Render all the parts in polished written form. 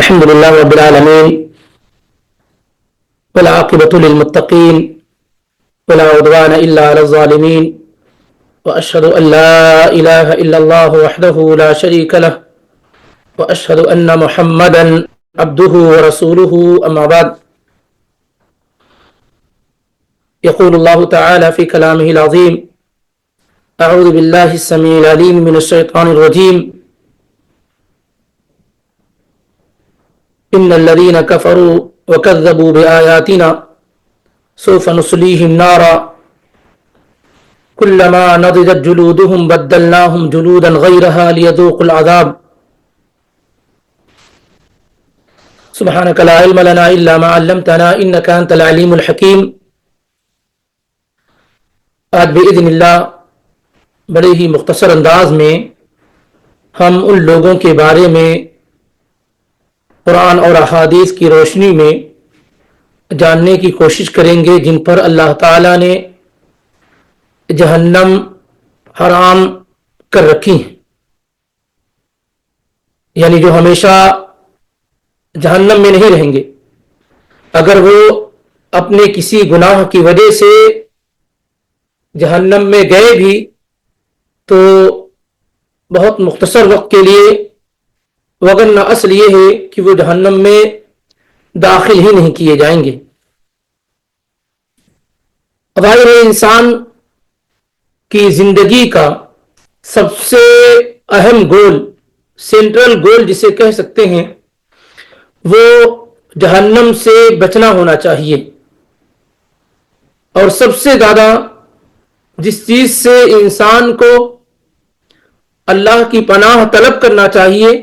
الحمد لله رب العالمين والعاقبة للمتقين ولا عدوان إلا على الظالمين وأشهد أن لا إله إلا الله وحده لا شريك له وأشهد أن محمدا عبده ورسوله أما بعد يقول الله تعالى في كلامه العظيم أعوذ بالله السميع العليم من الشيطان الرجيم إن الذين كفروا وكذبوا بآياتنا سوف نصليهم نارا كلما نضجت جلودهم بدلناهم جلودا غيرها ليذوقوا العذاب سبحانك لا علم لنا إلا ما علمتنا إنك أنت العليم الحكيم. آج بإذن اللہ بڑے ہی مختصر انداز میں ہم ان لوگوں کے بارے میں قرآن اور احادیث کی روشنی میں جاننے کی کوشش کریں گے جن پر اللہ تعالیٰ نے جہنم حرام کر رکھی ہیں، یعنی جو ہمیشہ جہنم میں نہیں رہیں گے. اگر وہ اپنے کسی گناہ کی وجہ سے جہنم میں گئے بھی تو بہت مختصر وقت کے لیے، وگرنہ اصل یہ ہے کہ وہ جہنم میں داخل ہی نہیں کیے جائیں گے. ظاہر ہے انسان کی زندگی کا سب سے اہم گول، سینٹرل گول جسے کہہ سکتے ہیں، وہ جہنم سے بچنا ہونا چاہیے. اور سب سے زیادہ جس چیز سے انسان کو اللہ کی پناہ طلب کرنا چاہیے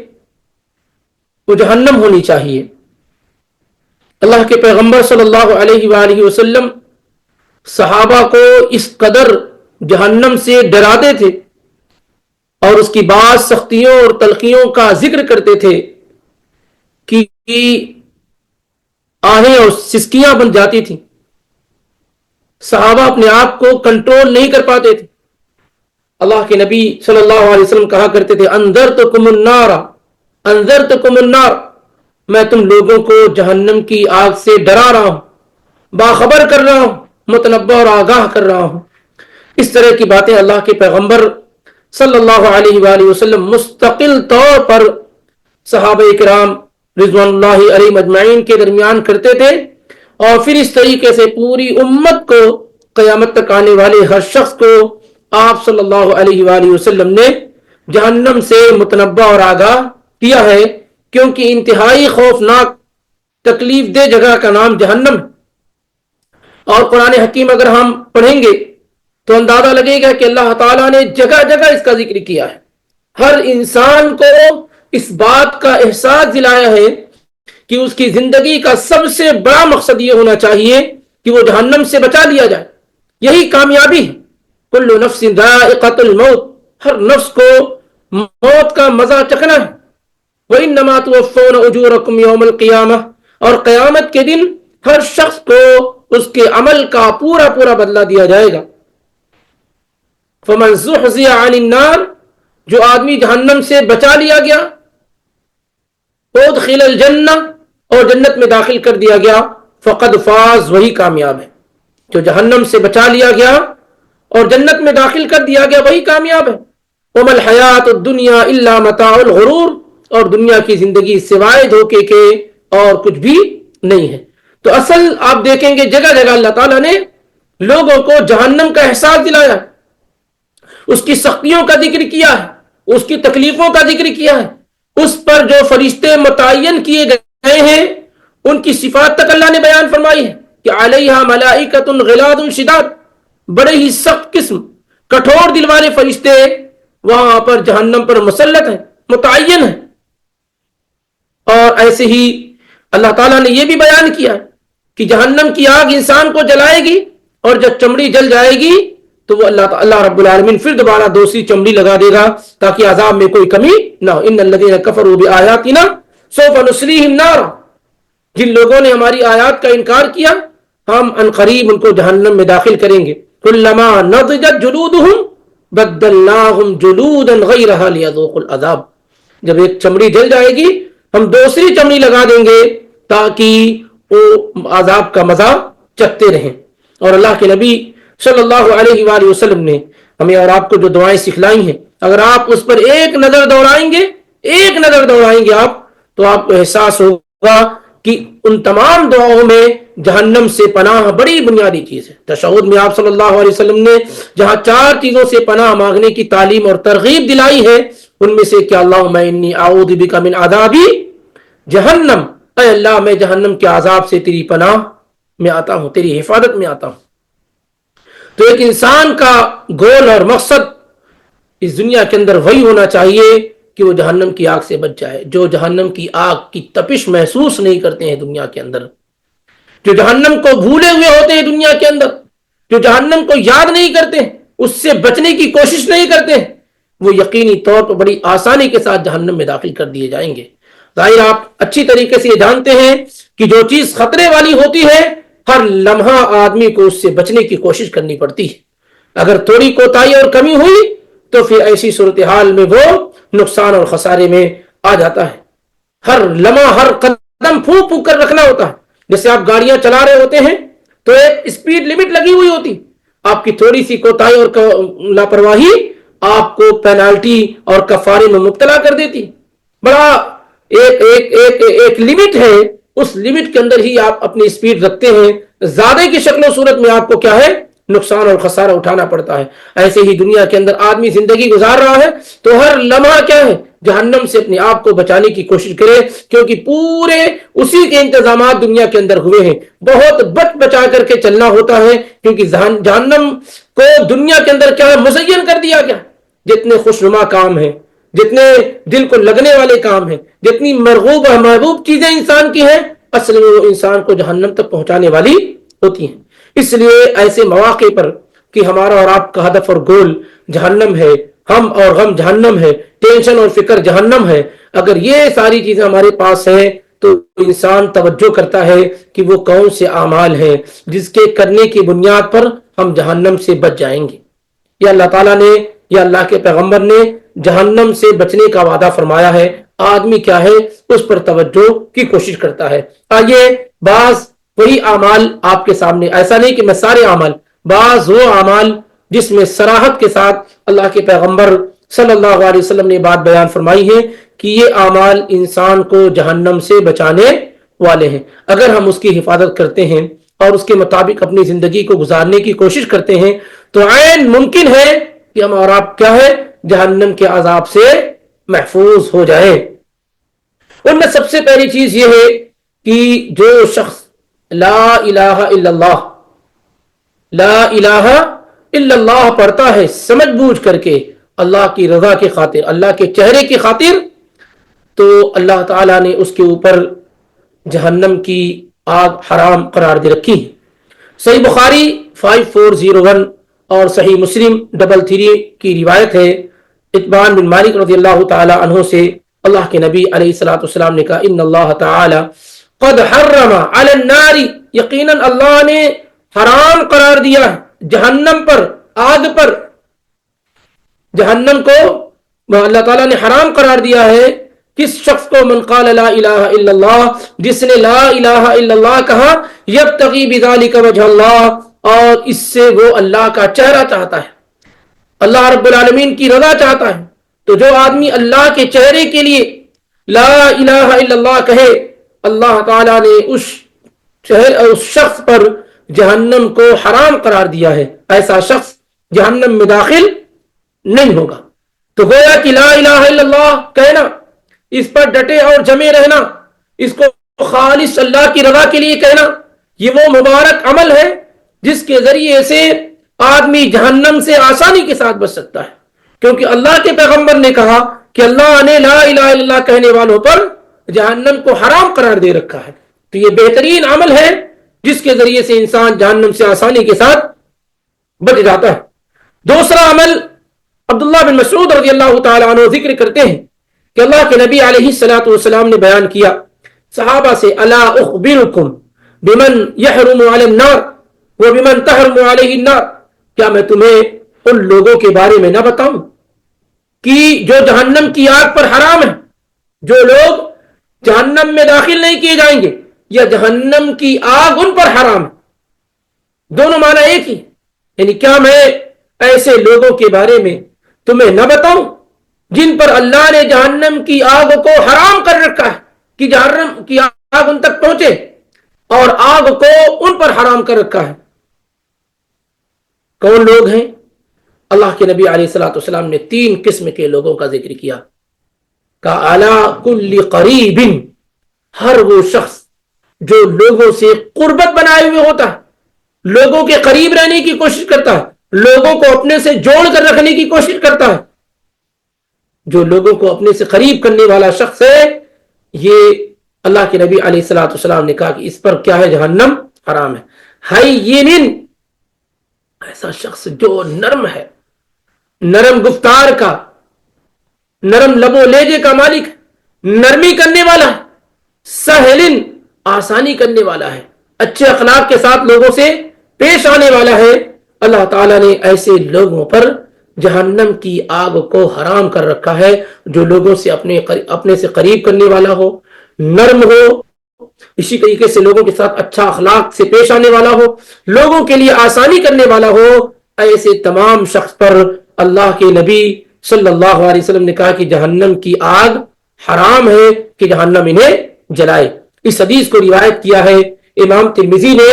وہ جہنم ہونی چاہیے. اللہ کے پیغمبر صلی اللہ علیہ وآلہ وسلم صحابہ کو اس قدر جہنم سے ڈراتے تھے اور اس کی بعض سختیوں اور تلخیوں کا ذکر کرتے تھے کہ آہیں اور سسکیاں بن جاتی تھیں. صحابہ اپنے آپ کو کنٹرول نہیں کر پاتے تھے. اللہ کے نبی صلی اللہ علیہ وسلم کہا کرتے تھے انذرتکم النار، انذرتکم النار، میں تم لوگوں کو جہنم کی آگ سے ڈرا رہا ہوں، باخبر کر رہا ہوں، متنبہ اور آگاہ کر رہا ہوں. اس طرح کی باتیں اللہ کے پیغمبر صلی اللہ علیہ وآلہ وسلم مستقل طور پر صحابہ کرام رضوان اللہ علیہم اجمعین کے درمیان کرتے تھے، اور پھر اس طریقے سے پوری امت کو، قیامت تک آنے والے ہر شخص کو آپ صلی اللہ علیہ وآلہ وسلم نے جہنم سے متنبہ اور آگاہ کیا ہے، کیونکہ انتہائی خوفناک تکلیف دہ جگہ کا نام جہنم ہے. اور قرآن حکیم اگر ہم پڑھیں گے تو اندازہ لگے گا کہ اللہ تعالیٰ نے جگہ جگہ اس کا ذکر کیا ہے. ہر انسان کو اس بات کا احساس دلایا ہے کہ اس کی زندگی کا سب سے بڑا مقصد یہ ہونا چاہیے کہ وہ جہنم سے بچا لیا جائے. یہی کامیابی ہے. کل نفس ذائقۃ الموت، ہر نفس کو موت کا مزہ چکھنا ہے. وَإِنَّمَا تُوَفَّوْنَ أُجُورَكُمْ يَوْمَ الْقِيَامَةِ، اور قیامت کے دن ہر شخص کو اس کے عمل کا پورا پورا بدلہ دیا جائے گا. فَمَنْ زُحْزِحَ عَنِ النَّارِ، جو آدمی جہنم سے بچا لیا گیا، اُدْخِلَ الْجَنَّةَ، اور جنت میں داخل کر دیا گیا، فَقَدْ فَازَ، وہی کامیاب ہے. جو جہنم سے بچا لیا گیا اور جنت میں داخل کر دیا گیا وہی کامیاب ہے. وَمَا الْحَيَاةُ الدُّنْيَا إِلَّا مَتَاعُ الْغُرُورِ، اور دنیا کی زندگی سوائے دھوکے کے اور کچھ بھی نہیں ہے. تو اصل آپ دیکھیں گے جگہ جگہ اللہ تعالیٰ نے لوگوں کو جہنم کا احساس دلایا، اس کی سختیوں کا ذکر کیا ہے، اس کی تکلیفوں کا ذکر کیا ہے. اس پر جو فرشتے متعین کیے گئے ہیں ان کی صفات تک اللہ نے بیان فرمائی ہے کہ علیہا ملائکۃ غلاظ شداد، بڑے ہی سخت قسم، کٹھور دل والے فرشتے وہاں پر جہنم پر مسلط ہیں، متعین ہیں. اور ایسے ہی اللہ تعالیٰ نے یہ بھی بیان کیا کہ جہنم کی آگ انسان کو جلائے گی اور جب چمڑی جل جائے گی تو وہ اللہ رب العالمین پھر دوبارہ دوسری چمڑی لگا دے گا تاکہ عذاب میں کوئی کمی نہ ہو. ان الذین کفروا بآیاتنا سوف نصلیہم نارا، جن لوگوں نے ہماری آیات کا انکار کیا ہم ان قریب ان کو جہنم میں داخل کریں گے. کلما نضجت جلودہم بدلناہم جلودا غیرہا لیذوقوا العذاب، جب ایک چمڑی جل جائے گی ہم دوسری چمڑی لگا دیں گے تاکہ وہ عذاب کا مزہ چکھتے رہیں۔ اور اللہ کے نبی صلی اللہ علیہ وآلہ وسلم نے ہمیں اور آپ کو جو دعائیں سکھلائی ہیں، اگر آپ اس پر ایک نظر دوڑائیں گے آپ، تو آپ کو احساس ہوگا کہ ان تمام دعاؤں میں جہنم سے پناہ بڑی بنیادی چیز ہے۔ تشہد میں آپ صلی اللہ علیہ وسلم نے جہاں 4 چیزوں سے پناہ مانگنے کی تعلیم اور ترغیب دلائی ہے، ان میں سے کہ اللہم انی اعوذ بک من عذاب جہنم، اے اللہ میں جہنم کے عذاب سے تیری پناہ میں آتا ہوں، تیری حفاظت میں آتا ہوں۔ تو ایک انسان کا گول اور مقصد اس دنیا کے اندر وہی ہونا چاہیے کہ وہ جہنم کی آگ سے بچ جائے۔ جو جہنم کی آگ کی تپش محسوس نہیں کرتے ہیں دنیا کے اندر، جو جہنم کو بھولے ہوئے ہوتے ہیں دنیا کے اندر، جو جہنم کو یاد نہیں کرتے، اس سے بچنے کی کوشش نہیں کرتے، وہ یقینی طور پر بڑی آسانی کے ساتھ جہنم میں داخل کر دیے جائیں گے۔ ظاہر آپ اچھی طریقے سے یہ جانتے ہیں کہ جو چیز خطرے والی ہوتی ہے، ہر لمحہ آدمی کو اس سے بچنے کی کوشش کرنی پڑتی ہے۔ اگر تھوڑی کوتاہی اور کمی ہوئی تو پھر ایسی صورتحال میں وہ نقصان اور خسارے میں آ جاتا ہے۔ ہر لمحہ ہر قدم پھونک پھونک کر رکھنا ہوتا ہے۔ جیسے آپ گاڑیاں چلا رہے ہوتے ہیں تو ایک اسپیڈ لمٹ لگی ہوئی ہوتی، آپ کی تھوڑی سی کوتاہی اور لاپرواہی آپ کو پینالٹی اور کفارے میں مبتلا کر دیتی۔ بڑا ایک لمٹ ہے، اس لمٹ کے اندر ہی آپ اپنی اسپیڈ رکھتے ہیں، زیادہ کی شکل و صورت میں آپ کو کیا ہے، نقصان اور خسارہ اٹھانا پڑتا ہے۔ ایسے ہی دنیا کے اندر آدمی زندگی گزار رہا ہے تو ہر لمحہ کیا ہے، جہنم سے اپنے آپ کو بچانے کی کوشش کرے، کیونکہ پورے اسی کے انتظامات دنیا کے اندر ہوئے ہیں۔ بہت بچ بچا کر کے چلنا ہوتا ہے، کیونکہ جہنم کو دنیا کے اندر کیا ہے، مزین کر دیا گیا۔ جتنے خوشنما کام ہیں، جتنے دل کو لگنے والے کام ہیں، جتنی مرغوب اور محبوب چیزیں انسان کی ہیں، اصل میں وہ انسان کو جہنم تک پہنچانے والی ہوتی ہیں۔ اس لیے ایسے مواقع پر کہ ہمارا اور آپ کا ہدف اور گول جہنم ہے، ہم اور غم جہنم ہے، ٹینشن اور فکر جہنم ہے، اگر یہ ساری چیزیں ہمارے پاس ہیں تو انسان توجہ کرتا ہے کہ وہ کون سے اعمال ہیں جس کے کرنے کی بنیاد پر ہم جہنم سے بچ جائیں گے۔ یا اللہ تعالیٰ نے یا اللہ کے پیغمبر نے جہنم سے بچنے کا وعدہ فرمایا ہے، آدمی کیا ہے اس پر توجہ کی کوشش کرتا ہے۔ آئیے بعض وہی اعمال آپ کے سامنے، ایسا نہیں کہ میں سارے اعمال، بعض وہ اعمال جس میں صراحت کے ساتھ اللہ کے پیغمبر صلی اللہ علیہ وسلم نے بات بیان فرمائی ہے کہ یہ اعمال انسان کو جہنم سے بچانے والے ہیں۔ اگر ہم اس کی حفاظت کرتے ہیں اور اس کے مطابق اپنی زندگی کو گزارنے کی کوشش کرتے ہیں تو عین ممکن ہے کہ ہم اور آپ کیا ہے، جہنم کے عذاب سے محفوظ ہو جائیں۔ ان میں سب سے پہلی چیز یہ ہے کہ جو شخص لا الہ الا اللہ، لا الہ الا اللہ پڑھتا ہے سمجھ بوجھ کر کے، اللہ کی رضا کی خاطر، اللہ کے چہرے کی خاطر، تو اللہ تعالیٰ نے اس کے اوپر جہنم کی آگ حرام قرار دے رکھی ہے۔ صحیح بخاری 5401 اور صحیح مسلم 33 کی روایت ہے، اتبان بن مالک رضی اللہ تعالی عنہ سے، اللہ کے نبی علیہ الصلوۃ والسلام نے کہا ان اللہ تعالی قد حرم علی النار، یقیناً اللہ نے حرام قرار دیا ہے جہنم پر، آگ پر، جہنم کو اللہ تعالیٰ نے حرام قرار دیا ہے کس شخص کو، من قال لا الہ الا اللہ، جس نے لا الہ الا اللہ کہا، یبتغی بذالک وجہ اللہ، اور اس سے وہ اللہ کا چہرہ چاہتا ہے، اللہ رب العالمین کی رضا چاہتا ہے۔ تو جو آدمی اللہ کے چہرے کے لیے لا الہ الا اللہ کہے، اللہ تعالیٰ نے اس شخص پر جہنم کو حرام قرار دیا ہے، ایسا شخص جہنم میں داخل نہیں ہوگا۔ تو گویا کہ لا الہ الا اللہ کہنا، اس پر ڈٹے اور جمے رہنا، اس کو خالص اللہ کی رضا کے لیے کہنا، یہ وہ مبارک عمل ہے جس کے ذریعے سے آدمی جہنم سے آسانی کے ساتھ بچ سکتا ہے، کیونکہ اللہ کے پیغمبر نے کہا کہ اللہ نے لا الہ الا اللہ کہنے والوں پر جہنم کو حرام قرار دے رکھا ہے۔ تو یہ بہترین عمل ہے جس کے ذریعے سے انسان جہنم سے آسانی کے ساتھ بچ جاتا ہے۔ دوسرا عمل عبداللہ بن مسعود رضی اللہ تعالی عنہ ذکر کرتے ہیں کہ اللہ کے نبی علیہ الصلوۃ والسلام نے بیان کیا صحابہ سے، الا اخبرکم بمن یحرم علی النار وبمن تحرم علیہ النار، کیا میں تمہیں ان لوگوں کے بارے میں نہ بتاؤں کہ جو جہنم کی آگ پر حرام ہے، جو لوگ جہنم میں داخل نہیں کیے جائیں گے یا جہنم کی آگ ان پر حرام ہے. دونوں معنی ایک ہی. یعنی کیا میں ایسے لوگوں کے بارے میں تمہیں نہ بتاؤں جن پر اللہ نے جہنم کی آگ کو حرام کر رکھا ہے کہ جہنم کی آگ ان تک پہنچے, اور آگ کو ان پر حرام کر رکھا ہے. کون لوگ ہیں؟ اللہ کے نبی علیہ الصلوۃ والسلام نے 3 قسم کے لوگوں کا ذکر کیا. کہا الا کل قریب, ہر وہ شخص جو لوگوں سے قربت بنائے ہوئے ہوتا ہے, لوگوں کے قریب رہنے کی کوشش کرتا ہے, لوگوں کو اپنے سے جوڑ کر رکھنے کی کوشش کرتا ہے. جو لوگوں کو اپنے سے قریب کرنے والا شخص ہے, یہ اللہ کے نبی علیہ الصلوۃ والسلام نے کہا کہ اس پر کیا ہے, جہنم حرام ہے. ہیّن, ایسا شخص جو نرم ہے, نرم گفتار کا, نرم لب و لہجے کا مالک, نرمی کرنے والا ہے. سہلن, آسانی کرنے والا ہے, اچھے اخلاق کے ساتھ لوگوں سے پیش آنے والا ہے. اللہ تعالیٰ نے ایسے لوگوں پر جہنم کی آگ کو حرام کر رکھا ہے جو لوگوں سے اپنے سے قریب کرنے والا ہو, نرم ہو, اسی طریقے سے لوگوں کے ساتھ اچھا اخلاق سے پیش آنے والا ہو, لوگوں کے لیے آسانی کرنے والا ہو. ایسے تمام شخص پر اللہ کے نبی صلی اللہ علیہ وسلم نے کہا کہ جہنم کی آگ حرام ہے کہ جہنم انہیں جلائے. اس حدیث کو روایت کیا ہے امام ترمذی نے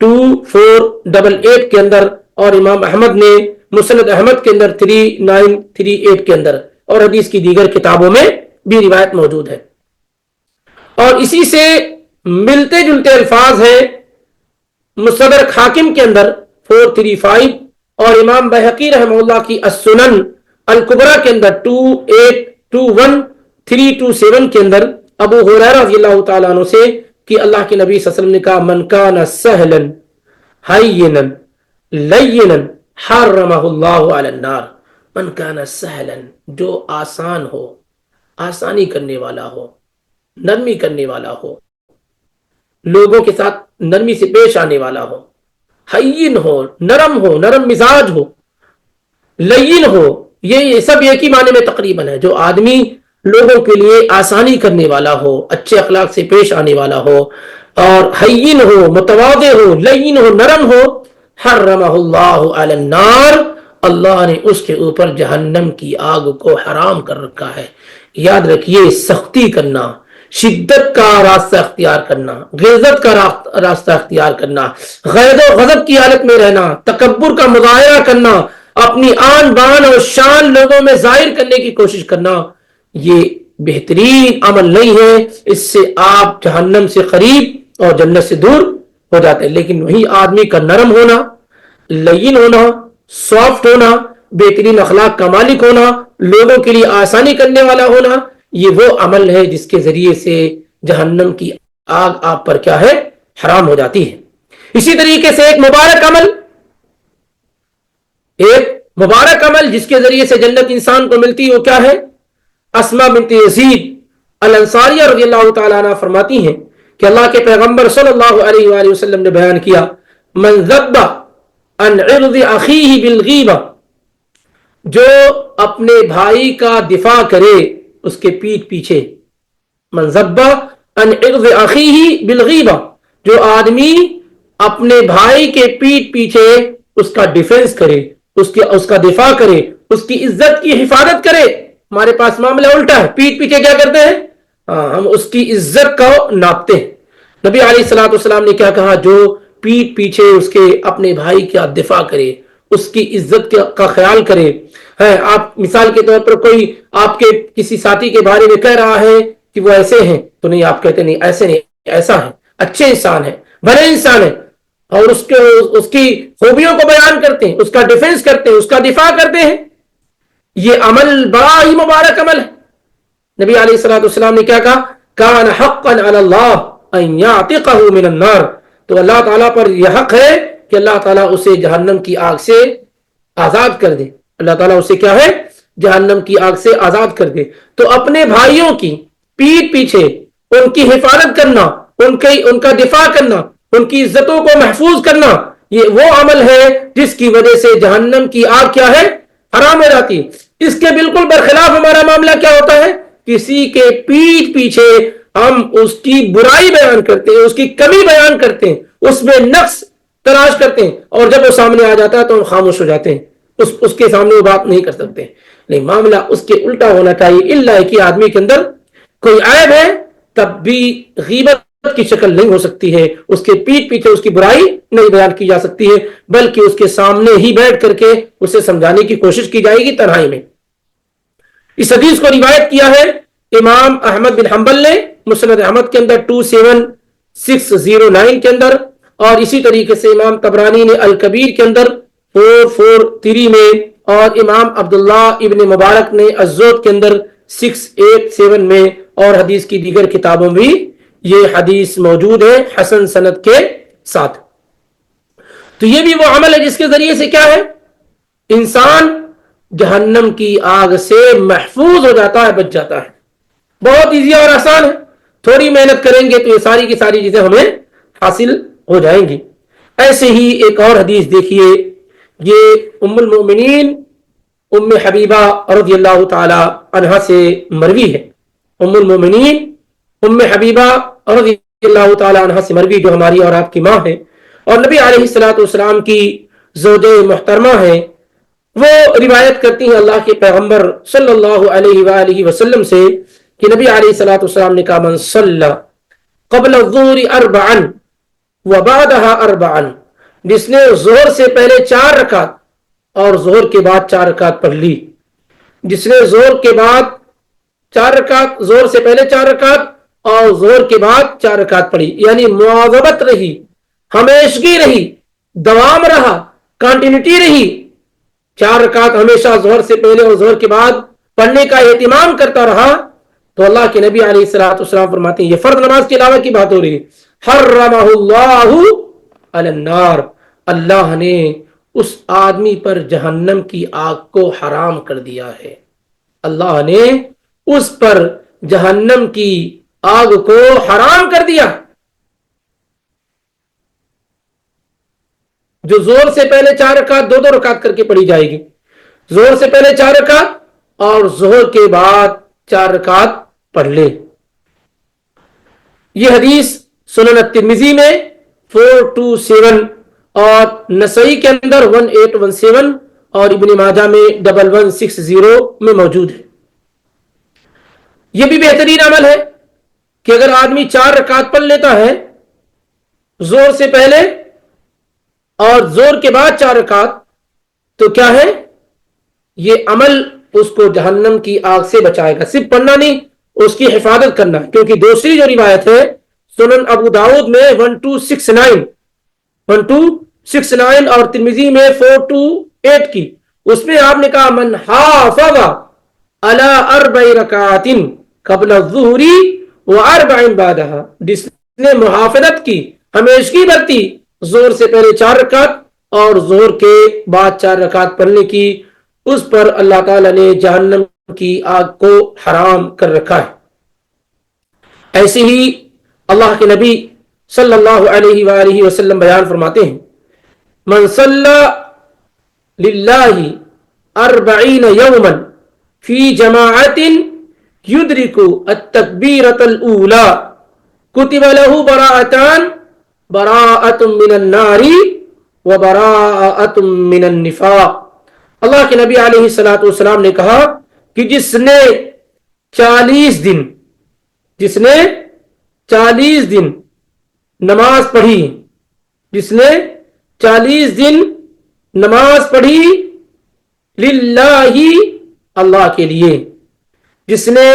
2488 کے اندر, اور امام احمد نے مسند احمد کے اندر 3938 کے اندر, اور حدیث کی دیگر کتابوں میں بھی روایت موجود ہے. اور اسی سے ملتے جلتے الفاظ ہیں مستدرک حاکم کے اندر 435, اور امام بہقی رحمہ اللہ کی السنن الکبریٰ کے اندر 2821 327 کے اندر ابو ہریرہ رضی اللہ تعالیٰ عنہ سے کہ اللہ کے نبی صلی اللہ علیہ وسلم نے کہا من کان سہلا ہینا لینا حرمہ اللہ علی النار. من کان سہلا, جو آسان ہو, آسانی کرنے والا ہو, نرمی کرنے والا ہو, لوگوں کے ساتھ نرمی سے پیش آنے والا ہو, ہین ہو, نرم مزاج ہو, لین ہو, یہ سب ایک ہی معنی میں تقریباً ہے. جو آدمی لوگوں کے لیے آسانی کرنے والا ہو, اچھے اخلاق سے پیش آنے والا ہو, اور ہین ہو, متواضع ہو, لین ہو, نرم ہو, حرمہ اللہ علی النار, اللہ نے اس کے اوپر جہنم کی آگ کو حرام کر رکھا ہے. یاد رکھیے, سختی کرنا, شدت کا راستہ اختیار کرنا, غلظت کا راستہ اختیار کرنا, غیظ و غضب کی حالت میں رہنا, تکبر کا مظاہرہ کرنا, اپنی آن بان اور شان لوگوں میں ظاہر کرنے کی کوشش کرنا, یہ بہترین عمل نہیں ہے. اس سے آپ جہنم سے قریب اور جنت سے دور ہو جاتے ہیں. لیکن وہی آدمی کا نرم ہونا, لین ہونا, سافٹ ہونا, بہترین اخلاق کا مالک ہونا, لوگوں کے لیے آسانی کرنے والا ہونا, یہ وہ عمل ہے جس کے ذریعے سے جہنم کی آگ آپ پر کیا ہے, حرام ہو جاتی ہے. اسی طریقے سے ایک مبارک عمل جس کے ذریعے سے جنت انسان کو ملتی ہے وہ کیا ہے؟ اسما بنت یزید الانصاریہ رضی اللہ تعالیٰ عنہ فرماتی ہیں کہ اللہ کے پیغمبر صلی اللہ علیہ وآلہ وسلم نے بیان کیا من ذب عن عرض اخیہ بالغیبہ, جو اپنے بھائی کا دفاع کرے اس کے پیٹھ پیچھے. من ذب عن عرض اخیہ بالغیبہ, جو آدمی اپنے بھائی کے پیٹھ پیچھے اس کا ڈیفنس کرے, اس کا دفاع کرے, اس کی عزت کی حفاظت کرے. ہمارے پاس معاملہ الٹا ہے, پیٹھ پیچھے کیا کرتے ہیں, ہم اس کی عزت کو ناپتے ہیں. نبی علیہ الصلوۃ والسلام نے کیا کہا, جو پیٹھ پیچھے اس کے اپنے بھائی کا دفاع کرے, اس کی عزت کا خیال کرے. آپ مثال کے طور پر کوئی آپ کے کسی ساتھی کے بارے میں کہہ رہا ہے کہ وہ ایسے ہیں, تو نہیں, آپ کہتے نہیں ایسے نہیں, ایسا ہے, اچھے انسان ہے, بھلے انسان ہے, اور اس کی خوبیوں کو بیان کرتے ہیں, اس کا ڈیفنس کرتے ہیں, اس کا دفاع کرتے ہیں. یہ عمل بڑا ہی مبارک عمل ہے. نبی علیہ الصلوۃ والسلام نے کیا کہا, کان حقا علی اللہ ان یعتقہ من النار, تو اللہ تعالیٰ پر یہ حق ہے کہ اللہ تعالیٰ اسے جہنم کی آگ سے آزاد کر دے. اللہ تعالیٰ اسے کیا ہے, جہنم کی آگ سے آزاد کر دے. تو اپنے بھائیوں کی پیٹھ پیچھے ان کی حفاظت کرنا, ان کا دفاع کرنا, ان کی عزتوں کو محفوظ کرنا, یہ وہ عمل ہے جس کی وجہ سے جہنم کی آگ کیا ہے, حرام ہو جاتی. اس کے بالکل برخلاف ہمارا معاملہ کیا ہوتا ہے, کسی کے پیٹھ پیچھے ہم اس کی برائی بیان کرتے ہیں، اس کی کمی بیان کرتے ہیں، اس میں نقص تلاش کرتے ہیں، اور جب وہ سامنے آ جاتا ہے تو ہم خاموش ہو جاتے ہیں، اس کے سامنے وہ بات نہیں کر سکتے. نہیں، معاملہ اس کے الٹا ہونا چاہیے. اللہ کہ آدمی کے اندر کوئی عیب ہے تب بھی غیبت کی شکل نہیں ہو سکتی ہے، اس کے پیٹ پیچھے اس کی برائی نہیں بیان کی جا سکتی ہے، بلکہ اس کے سامنے ہی بیٹھ کر کے اسے سمجھانے کی کوشش کی جائے گی تنہائی میں. اس حدیث کو روایت کیا ہے امام احمد بن حنبل نے مسند احمد کے اندر 27609 کے اندر، اور اسی طریقے سے امام طبرانی نے الکبیر کے اندر 443 میں، اور امام عبداللہ ابن مبارک نے الزہد کے اندر 687 میں، اور حدیث کی دیگر کتابوں میں یہ حدیث موجود ہے حسن سند کے ساتھ. تو یہ بھی وہ عمل ہے جس کے ذریعے سے کیا ہے، انسان جہنم کی آگ سے محفوظ ہو جاتا ہے، بچ جاتا ہے. بہت ایزی اور آسان ہے، تھوڑی محنت کریں گے تو یہ ساری کی ساری چیزیں ہمیں حاصل ہو جائیں گی. ایسے ہی ایک اور حدیث دیکھیے، یہ ام المؤمنین ام حبیبہ رضی اللہ تعالی عنہا سے مروی ہے. ام المؤمنین ام حبیبہ رضی اللہ تعالی عنہا سے مروی، جو ہماری اور آپ کی ماں ہے اور نبی علیہ الصلوۃ والسلام کی زوج محترمہ ہے. وہ روایت کرتی ہیں اللہ کے پیغمبر صلی اللہ علیہ وآلہ وسلم سے کہ نبی علیہ الصلوۃ والسلام نے کہا، من صلی قبل الظہر اربعا وبعدها اربعا، جس نے ظہر سے پہلے 4 رکعت اور ظہر کے بعد 4 رکعت پڑھ لی، جس نے ظہر کے بعد 4 رکعت، ظہر سے پہلے 4 رکعت اور ظہر کے بعد 4 رکعت پڑھی، یعنی مواظبت رہی، ہمیشگی رہی، دوام رہا، کنٹینیوٹی رہی، 4 رکعت ہمیشہ ظہر سے پہلے اور ظہر کے بعد پڑھنے کا اہتمام کرتا رہا، تو اللہ کے نبی علیہ الصلوۃ والسلام فرماتے ہیں، یہ فرض نماز کے علاوہ کی بات ہو رہی ہے، حرمہ اللہ علی النار، اللہ نے اس آدمی پر جہنم کی آگ کو حرام کر دیا ہے. اللہ نے اس پر جہنم کی آگ کو حرام کر دیا. جو زور سے پہلے 4 رکعت 2 رکعت کر کے پڑھی جائے گی، زور سے پہلے 4 رکعت اور ظہر کے بعد 4 رکعت پڑھ لے. یہ حدیث سنن الترمذی میں 427 اور نسائی کے اندر 1817 اور ابن ماجہ میں 1160 میں موجود ہے. یہ بھی بہترین عمل ہے کہ اگر آدمی 4 رکعت پڑھ لیتا ہے زور سے پہلے اور زور کے بعد 4 رکعت، تو کیا ہے، یہ عمل اس کو جہنم کی آگ سے بچائے گا. صرف پڑھنا نہیں، اس کی حفاظت کرنا، کیونکہ دوسری جو روایت ہے سنن ابو داؤد میں 1269 اور ترمذی میں 428 کی، اس میں آپ نے کہا، من حافظ علی 4 رکعات قبل الظہر و4 بعدها، جس نے محافظت کی، ہمیشگی برتی، زور سے پہلے 4 رکعت اور زور کے بعد 4 رکعت پڑھنے کی، اس پر اللہ تعالی نے جہنم کی آگ کو حرام کر رکھا ہے. ایسے ہی اللہ کے نبی صلی اللہ علیہ وآلہ وسلم بیان فرماتے ہیں، من صلی للہ 40 یوما فی جماعت یدرک التکبیرۃ الاولی کتب له براءتان، براءۃ من النار و براءۃ من النفاق. اللہ کے نبی علیہ الصلوۃ والسلام نے کہا کہ جس نے 40 دن نماز پڑھی، جس نے 40 دن نماز پڑھی للہ، اللہ کے لیے، جس نے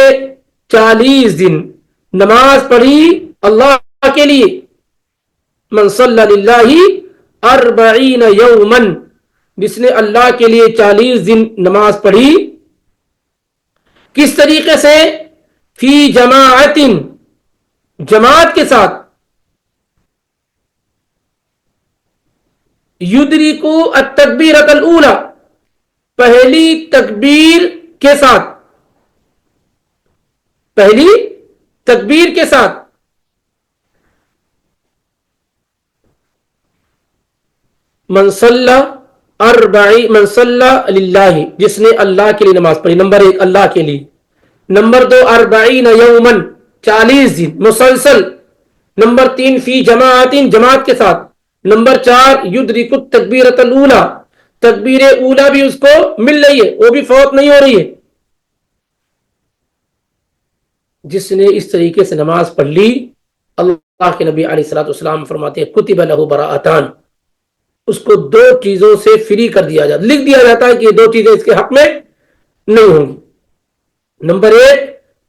40 دن نماز پڑھی اللہ کے لیے، من صلی للہ 40 یوما، جس نے اللہ کے لیے 40 دن نماز پڑھی، کس طریقے سے، فی جماعت، جماعت کے ساتھ، یدرکو التکبیرۃ الاولی، پہلی تکبیر کے ساتھ، پہلی تکبیر کے ساتھ، من صلی للہ، جس نے اللہ کے لیے نماز پڑھی، نمبر 1 اللہ کے لیے، نمبر 2 40 یومن، 40 دن مسلسل. نمبر 3 فی جماعت، جماعت کے ساتھ. نمبر 4 یدرک التکبیرۃ الاولی، تکبیر اولا بھی اس کو مل رہی ہے، وہ بھی فوت نہیں ہو رہی ہے. جس نے اس طریقے سے نماز پڑھ لی، اللہ کے نبی علیہ الصلوۃ والسلام فرماتے ہیں کتب لہ براءتان، اس کو 2 چیزوں سے فری کر دیا جاتا، لکھ دیا جاتا ہے کہ یہ 2 چیزیں اس کے حق میں نہیں ہوں گی. نمبر 1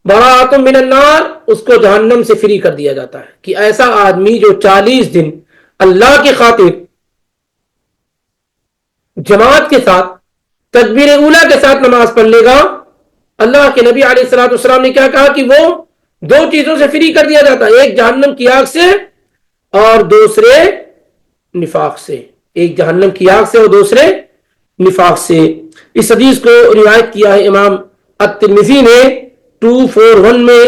براءۃ من النار، اس کو جہنم سے فری کر دیا جاتا ہے کہ ایسا آدمی جو 40 دن اللہ کی خاطر جماعت کے ساتھ تکبیر اولا کے ساتھ نماز پڑھ لے گا، اللہ کے نبی علیہ الصلوۃ والسلام نے کیا کہا کہ وہ 2 چیزوں سے فری کر دیا جاتا ہے، ایک جہنم کی آگ سے اور دوسرے نفاق سے. ایک جہنم کی آگ سے اور دوسرے نفاق سے. اس حدیث کو روایت کیا ہے امام الترمذی نے 241 میں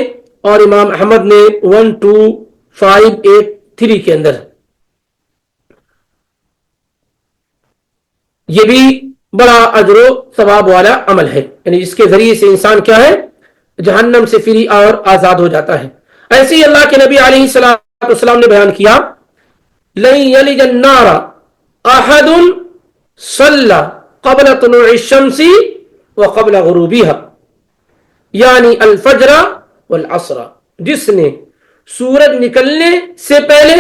اور امام احمد نے 12583 کے اندر. یہ بھی بڑا اجر و ثواب والا عمل ہے، یعنی اس کے ذریعے سے انسان کیا ہے، جہنم سے فری اور آزاد ہو جاتا ہے. ایسے ہی اللہ کے نبی علیہ الصلوۃ والسلام نے بیان کیا لن یلج النار احد صلی قبل طلوع الشمس وقبل غروبها، یعنی الفجر والعصر، جس نے سورج نکلنے سے پہلے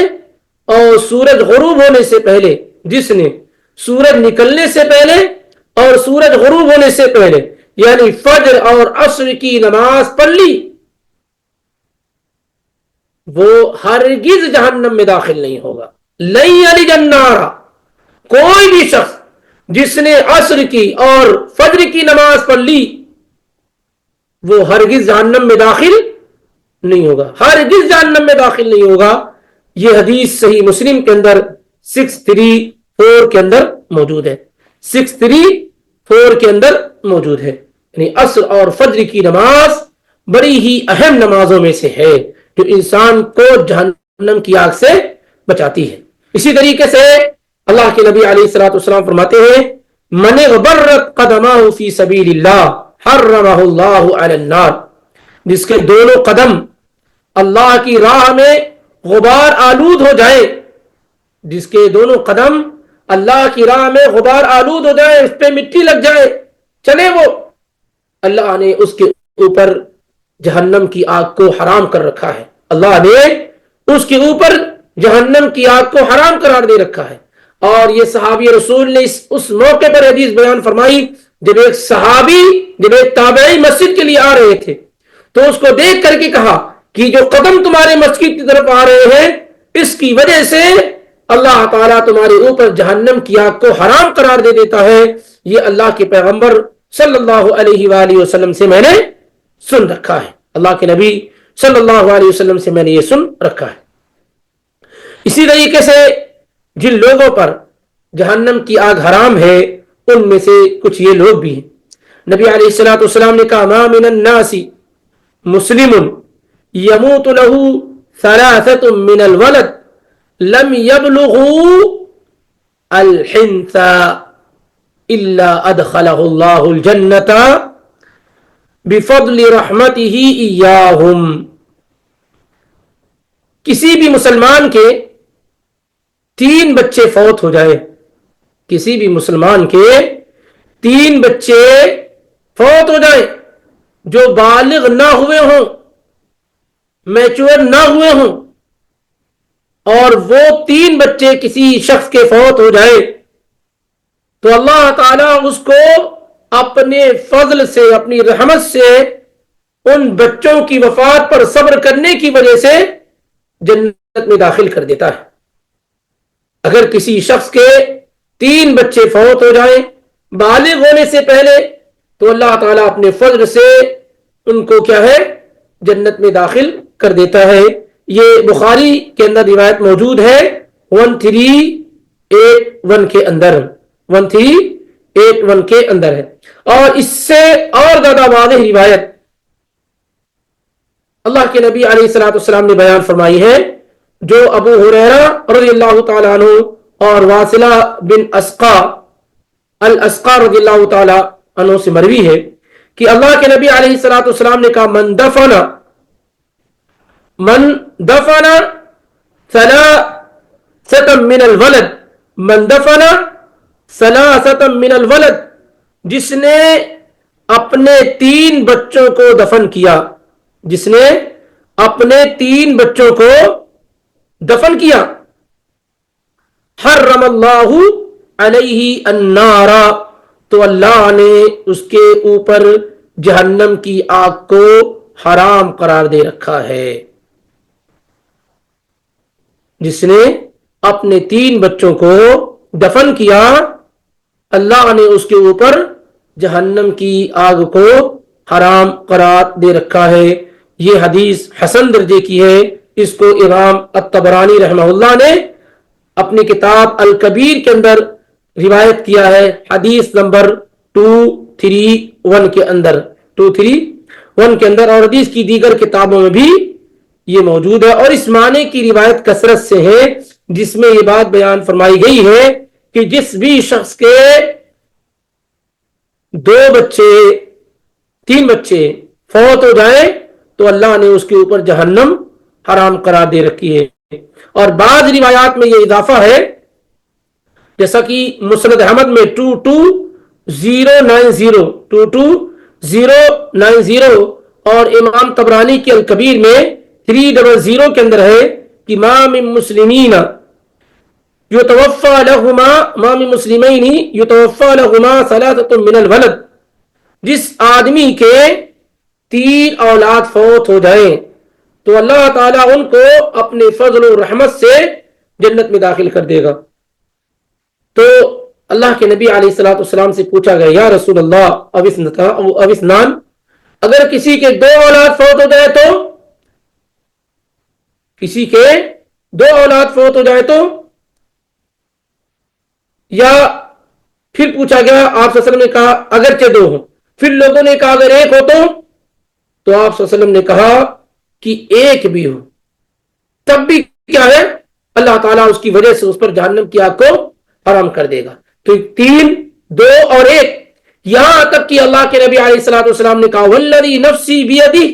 اور سورج غروب ہونے سے پہلے، جس نے سورج نکلنے سے پہلے اور سورج غروب ہونے سے پہلے یعنی فجر اور عصر کی نماز پڑھ لی، وہ ہرگز جہنم میں داخل نہیں ہوگا. لن یلج النار، کوئی بھی شخص جس نے عصر کی اور فجر کی نماز پڑھ لی وہ ہرگز جہنم میں داخل نہیں ہوگا، ہرگز جہنم میں داخل نہیں ہوگا. یہ حدیث صحیح مسلم کے اندر 634 کے اندر موجود ہے، 634 کے اندر موجود ہے. یعنی عصر اور فجر کی نماز بڑی ہی اہم نمازوں میں سے ہے جو انسان کو جہنم کی آگ سے بچاتی ہے. اسی طریقے سے اللہ کے نبی علیہ الصلوۃ والسلام فرماتے ہیں من غبرت قدمہ فی سبیل اللہ حرمہ اللہ علی النار، جس کے دونوں قدم اللہ کی راہ میں غبار آلود ہو جائے، جس کے دونوں قدم اللہ کی راہ میں غبار آلود ہو جائے، اس پہ مٹی لگ جائے، چلے وہ، اللہ نے اس کے اوپر جہنم کی آگ کو حرام کر رکھا ہے. اللہ نے اس کے اوپر جہنم کی آگ کو حرام قرار دے رکھا ہے. اور یہ صحابی رسول نے اس موقع پر حدیث بیان فرمائی جب ایک صحابی، جب ایک تابعی مسجد کے لیے آ رہے تھے تو اس کو دیکھ کر کے کہا کہ جو قدم تمہارے مسجد کی طرف آ رہے ہیں اس کی وجہ سے اللہ تعالیٰ تمہارے اوپر جہنم کی آگ کو حرام قرار دے دیتا ہے. یہ اللہ کے پیغمبر صلی اللہ علیہ وآلہ وسلم سے میں نے سن رکھا ہے، اللہ کے نبی صلی اللہ علیہ وسلم سے میں نے یہ سن رکھا ہے. اسی طریقے سے جن لوگوں پر جہنم کی آگ حرام ہے ان میں سے کچھ یہ لوگ بھی ہیں. نبی علیہ الصلوۃ والسلام نے کہا ما من الناس مسلم يموت له 3 من الولد لم يبلغوا الحنث الا ادخله الله الجنة بفضل رحمته اياهم. کسی بھی مسلمان کے 3 بچے فوت ہو جائے، کسی بھی مسلمان کے 3 بچے فوت ہو جائیں جو بالغ نہ ہوئے ہوں، میچور نہ ہوئے ہوں، اور وہ 3 بچے کسی شخص کے فوت ہو جائے تو اللہ تعالیٰ اس کو اپنے فضل سے، اپنی رحمت سے ان بچوں کی وفات پر صبر کرنے کی وجہ سے جنت میں داخل کر دیتا ہے. اگر کسی شخص کے 3 بچے فوت ہو جائیں بالغ ہونے سے پہلے تو اللہ تعالیٰ اپنے فضل سے ان کو کیا ہے، جنت میں داخل کر دیتا ہے. یہ بخاری کے اندر روایت موجود ہے 1381 کے اندر، 1381 کے اندر ہے. اور اس سے اور زیادہ واضح روایت اللہ کے نبی علیہ الصلوۃ والسلام نے بیان فرمائی ہے جو ابو ہریرہ رضی اللہ تعالیٰ عنہ اور واصلہ بن الاسقا رضی اللہ تعالیٰ عنہ سے مروی ہے کہ اللہ کے نبی علیہ الصلوۃ والسلام نے کہا من دفن من دفن ثلاثة من الولد، من دفن ثلاثة من الولد، جس نے اپنے 3 بچوں کو دفن کیا، جس نے اپنے 3 بچوں کو دفن کیا، حرم اللہ علیہ النار، تو اللہ نے اس کے اوپر جہنم کی آگ کو حرام قرار دے رکھا ہے۔ جس نے اپنے 3 بچوں کو دفن کیا، اللہ نے اس کے اوپر جہنم کی آگ کو حرام قرار دے رکھا ہے۔ یہ حدیث حسن درجے کی ہے۔ اس کو امام الطبرانی رحمہ اللہ نے اپنی کتاب الکبیر کے اندر روایت کیا ہے، حدیث نمبر 231 کے اندر، 231 کے اندر، اور حدیث کی دیگر کتابوں میں بھی یہ موجود ہے۔ اور اس معنی کی روایت کثرت سے ہے جس میں یہ بات بیان فرمائی گئی ہے کہ جس بھی شخص کے 2 بچے 3 بچے فوت ہو جائیں تو اللہ نے اس کے اوپر جہنم حرام قرار دے رکھی ہے۔ اور بعض روایات میں یہ اضافہ ہے، جیسا کہ مسند احمد میں 22090 اور امام طبرانی کی الکبیر میں 300 کے اندر ہے کہ ما من مسلمین یتوفى لهما 3 من الولد، جس آدمی کے 3 اولاد فوت ہو جائیں تو اللہ تعالیٰ ان کو اپنے فضل و رحمت سے جنت میں داخل کر دے گا۔ تو اللہ کے نبی علیہ الصلوۃ والسلام سے پوچھا گیا، یا رسول اللہ اوسنان، اگر کسی کے 2 اولاد فوت ہو جائے تو، کسی کے 2 اولاد فوت ہو جائے تو، یا پھر پوچھا گیا، آپ صلی اللہ علیہ وسلم نے کہا اگرچہ 2 ہوں، پھر لوگوں نے کہا اگر 1 ہو تو آپ صلی اللہ علیہ وسلم نے کہا کہ 1 بھی ہو تب بھی کیا ہے، اللہ تعالیٰ اس کی وجہ سے اس پر جہنم کی آگ کو حرام کر دے گا۔ تو 3، 2 اور 1، یہاں تک کہ اللہ کے نبی علیہ الصلوۃ والسلام نے کہا والذی نفسی بیدہ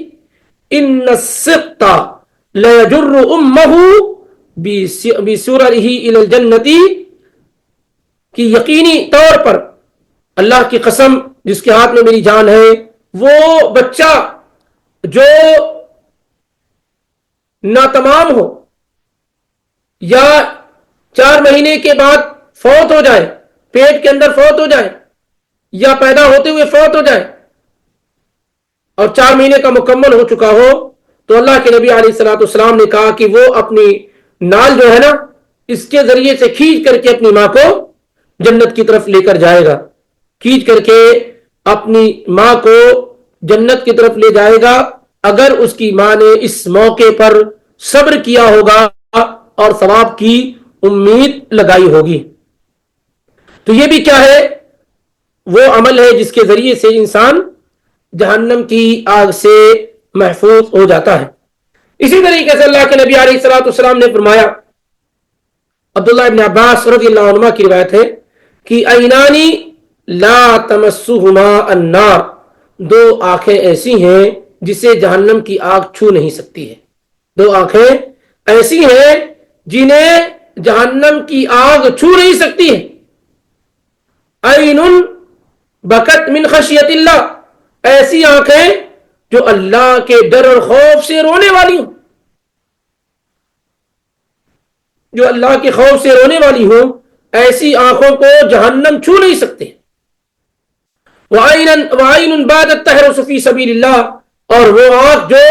ان السقط لیجر امہ بسررہ الی الجنۃ، کہ یقینی طور پر اللہ کی قسم جس کے ہاتھ میں میری جان ہے، وہ بچہ جو ناتمام ہو یا 4 مہینے کے بعد فوت ہو جائے، پیٹ کے اندر فوت ہو جائے یا پیدا ہوتے ہوئے فوت ہو جائے اور 4 مہینے کا مکمل ہو چکا ہو، تو اللہ کے نبی علیہ الصلوۃ والسلام نے کہا کہ وہ اپنی نال جو ہے نا، اس کے ذریعے سے کھینچ کر کے اپنی ماں کو جنت کی طرف لے کر جائے گا، کھینچ کر کے اپنی ماں کو جنت کی طرف لے جائے گا اگر اس کی ماں نے اس موقع پر صبر کیا ہوگا اور ثواب کی امید لگائی ہوگی۔ تو یہ بھی کیا ہے، وہ عمل ہے جس کے ذریعے سے انسان جہنم کی آگ سے محفوظ ہو جاتا ہے۔ اسی طریقے سے اللہ کے نبی علیہ الصلوۃ والسلام نے فرمایا، عبداللہ ابن عباس رضی اللہ عنہما کی روایت ہے کہ عینانی لا تمسہما النار، 2 آنکھیں ایسی ہیں جسے جہنم کی آگ چھو نہیں سکتی ہے، 2 آنکھیں ایسی ہیں جنہیں جہنم کی آگ چھو نہیں سکتی ہے۔ عین بکت من خشیت اللہ، ایسی آنکھیں جو اللہ کے ڈر اور خوف سے رونے والی ہوں، جو اللہ کے خوف سے رونے والی ہوں، ایسی آنکھوں کو جہنم چھو نہیں سکتے۔ وعین باتت تحرس فی سبیل اللہ، اور وہ آنکھ جو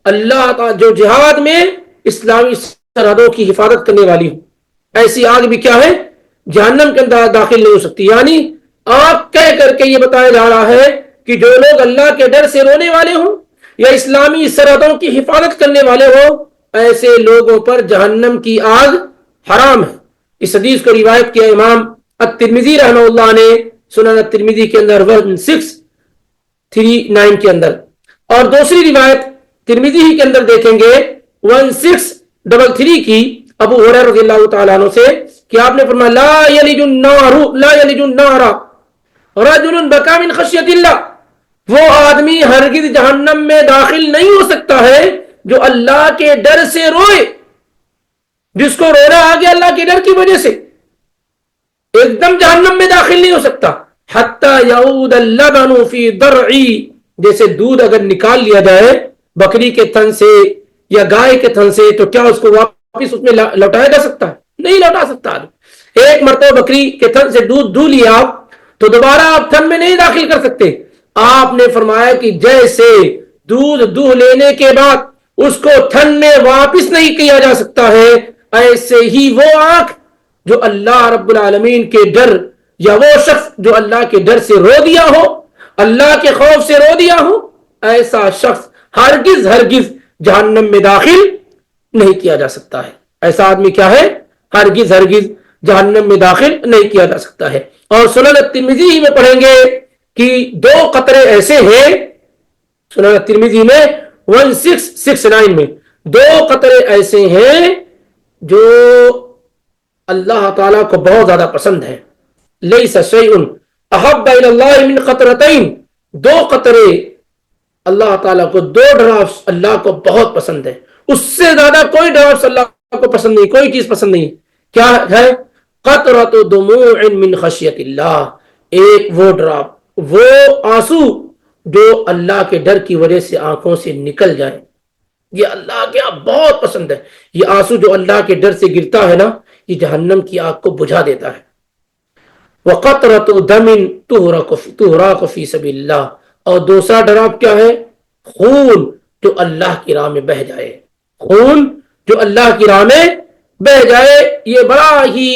اللہ تعالی جو جہاد میں اسلامی سرحدوں کی حفاظت کرنے والی ہوں، ایسی آنکھ بھی کیا ہے، جہنم کے اندر داخل نہیں ہو سکتی۔ یعنی آنکھ کہہ کر کے یہ بتایا جا رہا ہے کہ جو لوگ اللہ کے ڈر سے رونے والے ہوں یا اسلامی سرحدوں کی حفاظت کرنے والے ہوں، ایسے لوگوں پر جہنم کی آگ حرام ہے۔ اس حدیث کو روایت کیا امام الترمذی رحمہ اللہ نے سنن الترمذی کے اندر 1639 کے اندر، اور دوسری روایت ترمذی ہی کے اندر دیکھیں گے 1633 کی ابو ہریرہ رضی اللہ تعالیٰ عنہ سے کہ آپ نے فرمایا لا یلج النار رجل بکا من خشیت اللہ، وہ آدمی ہرگز جہنم میں داخل نہیں ہو سکتا ہے جو اللہ کے ڈر سے روئے، جس کو رونا آ گیا اللہ کے ڈر کی وجہ سے، ایک دم جہنم میں داخل نہیں ہو سکتا. حتی یعود اللبن فی ضرعی، جیسے دودھ اگر نکال لیا جائے بکری کے تھن سے یا گائے کے تھن سے، تو کیا اس کو واپس اس میں لوٹایا جا سکتا ہے؟ نہیں لوٹا سکتا. ایک مرتبہ بکری کے تھن سے دودھ دو لیا آپ تو دوبارہ آپ تھن میں نہیں داخل کر سکتے. آپ نے فرمایا کہ جیسے دودھ دو لینے کے بعد اس کو تھن میں واپس نہیں کیا جا سکتا ہے، ایسے ہی وہ آنکھ جو اللہ رب العالمین کے ڈر، یا وہ شخص جو اللہ کے ڈر سے رو دیا ہو، اللہ کے خوف سے رو دیا ہو، ایسا شخص ہرگز ہرگز جہنم میں داخل نہیں کیا جا سکتا ہے. ایسا آدمی کیا ہے؟ ہرگز ہرگز جہنم میں داخل نہیں کیا جا سکتا ہے. اور سنن الترمذی میں پڑھیں گے کہ 2 قطرے ایسے ہیں، سنن الترمذی میں 1669 میں 2 قطرے ایسے ہیں جو اللہ تعالیٰ کو بہت زیادہ پسند ہے. لیس شیء احب الی اللہ من قطرتین، 2 قطرے اللہ تعالیٰ کو، 2 ڈراپس اللہ کو بہت پسند ہے. اس سے زیادہ کوئی ڈراپس اللہ کو پسند نہیں، کوئی چیز پسند نہیں. کیا ہے؟ قطرۃ دموع من خشیت اللہ، ایک وہ ڈراپ، وہ آنسو جو اللہ کے ڈر کی وجہ سے آنکھوں سے نکل جائے. یہ اللہ کے بہت پسند ہے. یہ آنسو جو اللہ کے ڈر سے گرتا ہے نا، یہ جہنم کی آگ کو بجھا دیتا ہے. وقطرۃ دم تہراق فی سبیل اللہ، اور دوسرا ڈراپ کیا ہے؟ خون جو اللہ کی راہ میں بہہ جائے، خون جو اللہ کی راہ میں بہ جائے. یہ بڑا ہی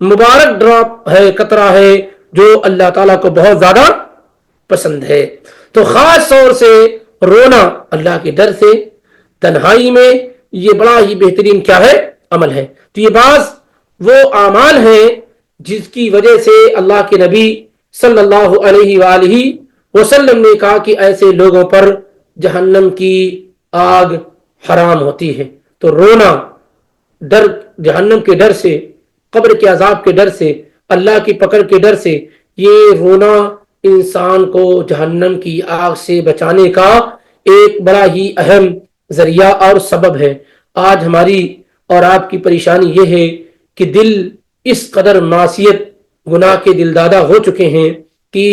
مبارک ڈراپ ہے، قطرہ ہے جو اللہ تعالیٰ کو بہت زیادہ پسند ہے. تو خاص طور سے رونا اللہ کے ڈر سے تنہائی میں، یہ بڑا ہی بہترین کیا ہے؟ عمل ہے. تو یہ بعض وہ اعمال ہیں جس کی وجہ سے اللہ کے نبی صلی اللہ علیہ وآلہ وسلم نے کہا کہ ایسے لوگوں پر جہنم کی آگ حرام ہوتی ہے. تو رونا ڈر، جہنم کے ڈر سے، قبر کے عذاب کے ڈر سے، اللہ کی پکڑ کے ڈر سے، یہ رونا انسان کو جہنم کی آگ سے بچانے کا ایک بڑا ہی اہم ذریعہ اور سبب ہے. آج ہماری اور آپ کی پریشانی یہ ہے کہ دل اس قدر معصیت گناہ کے دلدادہ ہو چکے ہیں کہ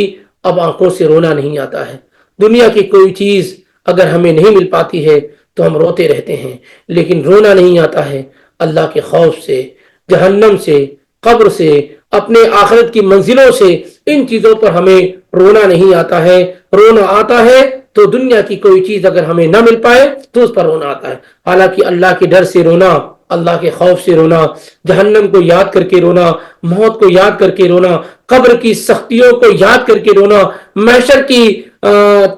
اب آنکھوں سے رونا نہیں آتا ہے. دنیا کی کوئی چیز اگر ہمیں نہیں مل پاتی ہے تو ہم روتے رہتے ہیں، لیکن رونا نہیں آتا ہے اللہ کے خوف سے، جہنم سے، قبر سے، اپنے آخرت کی منزلوں سے. ان چیزوں پر ہمیں رونا نہیں آتا ہے. رونا آتا ہے تو دنیا کی کوئی چیز اگر ہمیں نہ مل پائے تو اس پر رونا آتا ہے. حالانکہ اللہ کے ڈر سے رونا، اللہ کے خوف سے رونا، جہنم کو یاد کر کے رونا، موت کو یاد کر کے رونا، قبر کی سختیوں کو یاد کر کے رونا، محشر کی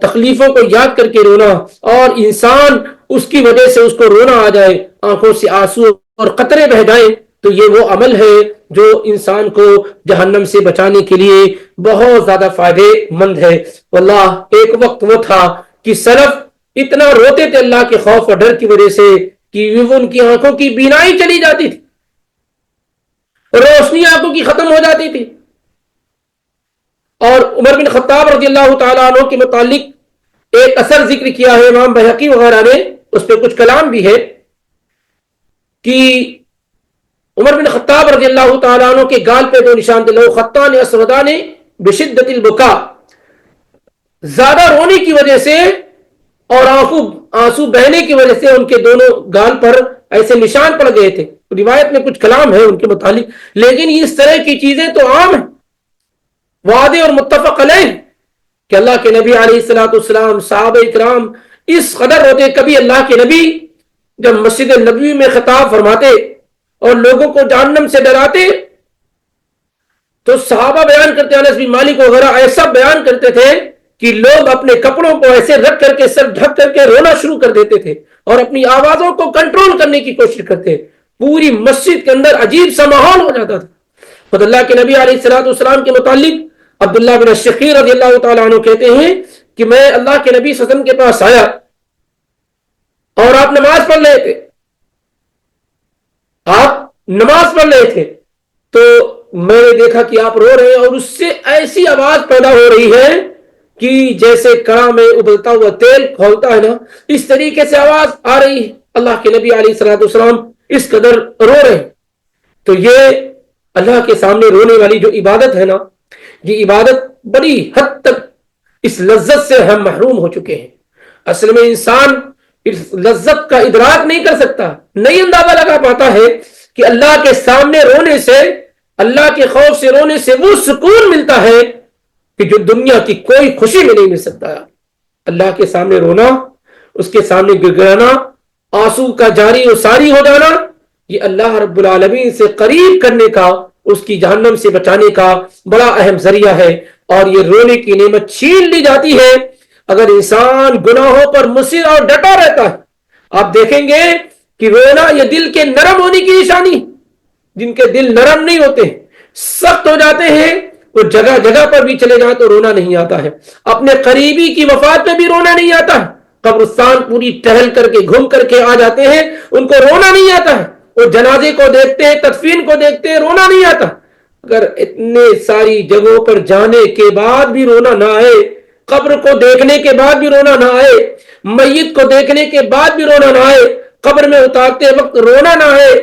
تکلیفوں کو یاد کر کے رونا، اور انسان اس کی وجہ سے اس کو رونا آ جائے، آنکھوں سے آنسو اور قطرے بہ جائیں، تو یہ وہ عمل ہے جو انسان کو جہنم سے بچانے کے لیے بہت زیادہ فائدے مند ہے. واللہ ایک وقت وہ تھا کہ سلف اتنا روتے تھے اللہ کے خوف اور ڈر کی وجہ سے کہ ان کی آنکھوں کی بینائی چلی جاتی تھی، روشنی آنکھوں کی ختم ہو جاتی تھی. اور عمر بن خطاب رضی اللہ تعالیٰ عنہ کے متعلق ایک اثر ذکر کیا ہے امام بہقی وغیرہ نے، اس پہ کچھ کلام بھی ہے کہ عمر بن خطاب رضی اللہ تعالیٰ عنہ کے گال پہ 2 نشان تھے، لو خطان اسودان بشدت البکا، زیادہ رونے کی وجہ سے اور آنسو بہنے کی وجہ سے ان کے دونوں گال پر ایسے نشان پڑ گئے تھے. روایت میں کچھ کلام ہے ان کے متعلق، لیکن اس طرح کی چیزیں تو عام ہیں، واضح اور متفق علیہ کہ اللہ کے نبی علیہ الصلوۃ والسلام، صحابہ کرام اس قدر روتے. کبھی اللہ کے نبی جب مسجد نبوی میں خطاب فرماتے اور لوگوں کو جہنم سے ڈراتے تو صحابہ بیان کرتے، انس بن مالک وغیرہ ایسا بیان کرتے تھے کہ لوگ اپنے کپڑوں کو ایسے رکھ کر کے، سر ڈھک کر کے رونا شروع کر دیتے تھے اور اپنی آوازوں کو کنٹرول کرنے کی کوشش کرتے. پوری مسجد کے اندر عجیب سا ماحول ہو جاتا تھا. خود اللہ کے نبی علیہ الصلوۃ والسلام کے متعلق عبداللہ بن الشخیر رضی اللہ تعالیٰ عنہ کہتے ہیں کہ میں اللہ کے نبی صلی اللہ علیہ وسلم کے پاس آیا اور آپ نماز پڑھ رہے تھے، تو میں نے دیکھا کہ آپ رو رہے ہیں اور اس سے ایسی آواز پیدا ہو رہی ہے کہ جیسے کڑا میں ابلتا ہوا تیل کھولتا ہے نا، اس طریقے سے آواز آ رہی ہے. اللہ کے نبی علیہ الصلوۃ والسلام اس قدر رو رہے ہیں. تو یہ اللہ کے سامنے رونے والی جو عبادت ہے نا، یہ عبادت بڑی حد تک اس لذت سے ہم محروم ہو چکے ہیں. اصل میں انسان اس لذت کا ادراک نہیں کر سکتا، نہیں اندازہ لگا پاتا ہے کہ اللہ کے سامنے رونے سے، اللہ کے خوف سے رونے سے وہ سکون ملتا ہے کہ جو دنیا کی کوئی خوشی میں نہیں مل سکتا. اللہ کے سامنے رونا، اس کے سامنے گڑگڑانا، آنسو کا جاری و ساری ہو جانا، یہ اللہ رب العالمین سے قریب کرنے کا، اس کی جہنم سے بچانے کا بڑا اہم ذریعہ ہے. اور یہ رونے کی نعمت چھین لی جاتی ہے اگر انسان گناہوں پر مصر اور ڈٹا رہتا ہے. آپ دیکھیں گے کہ رونا یہ دل کے نرم ہونے کی نشانی. جن کے دل نرم نہیں ہوتے، سخت ہو جاتے ہیں، وہ جگہ جگہ پر بھی چلے جائیں تو رونا نہیں آتا ہے. اپنے قریبی کی وفات پہ بھی رونا نہیں آتا ہے. قبرستان پوری ٹہل کر کے گھوم کر کے آ جاتے ہیں، ان کو رونا نہیں آتا ہے. وہ جنازے کو دیکھتے ہیں، تدفین کو دیکھتے ہیں، رونا نہیں آتا. اگر اتنے ساری جگہوں پر جانے کے بعد بھی رونا نہ آئے، قبر کو دیکھنے کے بعد بھی رونا نہ آئے، میت کو دیکھنے کے بعد بھی رونا نہ آئے، قبر میں اتارتے وقت رونا نہ آئے،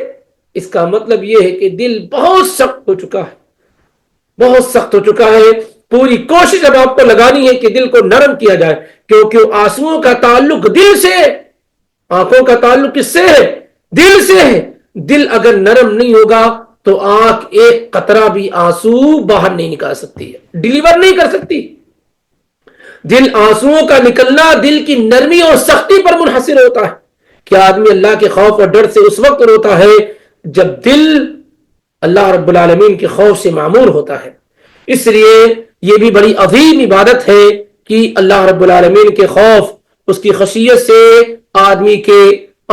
اس کا مطلب یہ ہے کہ دل بہت سخت ہو چکا ہے، بہت سخت ہو چکا ہے. پوری کوشش اب آپ کو لگانی ہے کہ دل کو نرم کیا جائے، کیونکہ آنسوؤں کا تعلق دل سے ہے. آنکھوں کا تعلق کس سے ہے؟ دل سے ہے. دل اگر نرم نہیں ہوگا تو آنکھ ایک قطرہ بھی آنسو باہر نہیں نکال سکتی ہے، ڈیلیور نہیں کر سکتی. دل آنسوؤں کا نکلنا دل کی نرمی اور سختی پر منحصر ہوتا ہے کہ آدمی اللہ کے خوف اور ڈر سے اس وقت روتا ہے جب دل اللہ رب العالمین کے خوف سے معمور ہوتا ہے. اس لیے یہ بھی بڑی عظیم عبادت ہے کہ اللہ رب العالمین کے خوف، اس کی خشیت سے آدمی کے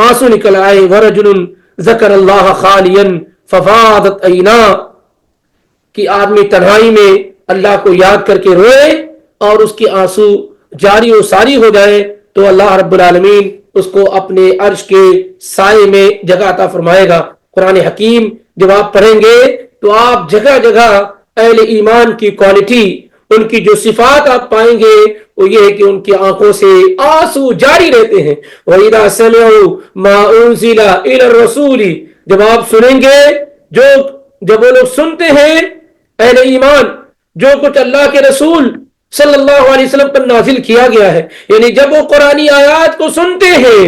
آنسو نکل آئے. وَرَجُلٌ ذَكَرَ اللَّهَ خَالِيًا فَفَاضَتْ عَيْنَاهُ، کہ آدمی تنہائی میں اللہ کو یاد کر کے روئے اور اس کی آنسو جاری و ساری ہو جائے تو اللہ رب العالمین اس کو اپنے عرش کے سائے میں جگہ عطا فرمائے گا. قرآن حکیم جب آپ پڑھیں گے تو آپ جگہ جگہ اہل ایمان کی کوالٹی، ان کی جو صفات آپ پائیں گے وہ یہ ہے کہ ان کی آنکھوں سے آنسو جاری رہتے ہیں. وَإِذَا سَمِعُوا مَا أُنزِلَ إِلَى الرَّسُولِ، جب آپ سنیں گے، جب وہ لوگ سنتے ہیں اہل ایمان جو کچھ اللہ کے رسول صلی اللہ علیہ وسلم پر نازل کیا گیا ہے، یعنی جب وہ قرآنی آیات کو سنتے ہیں،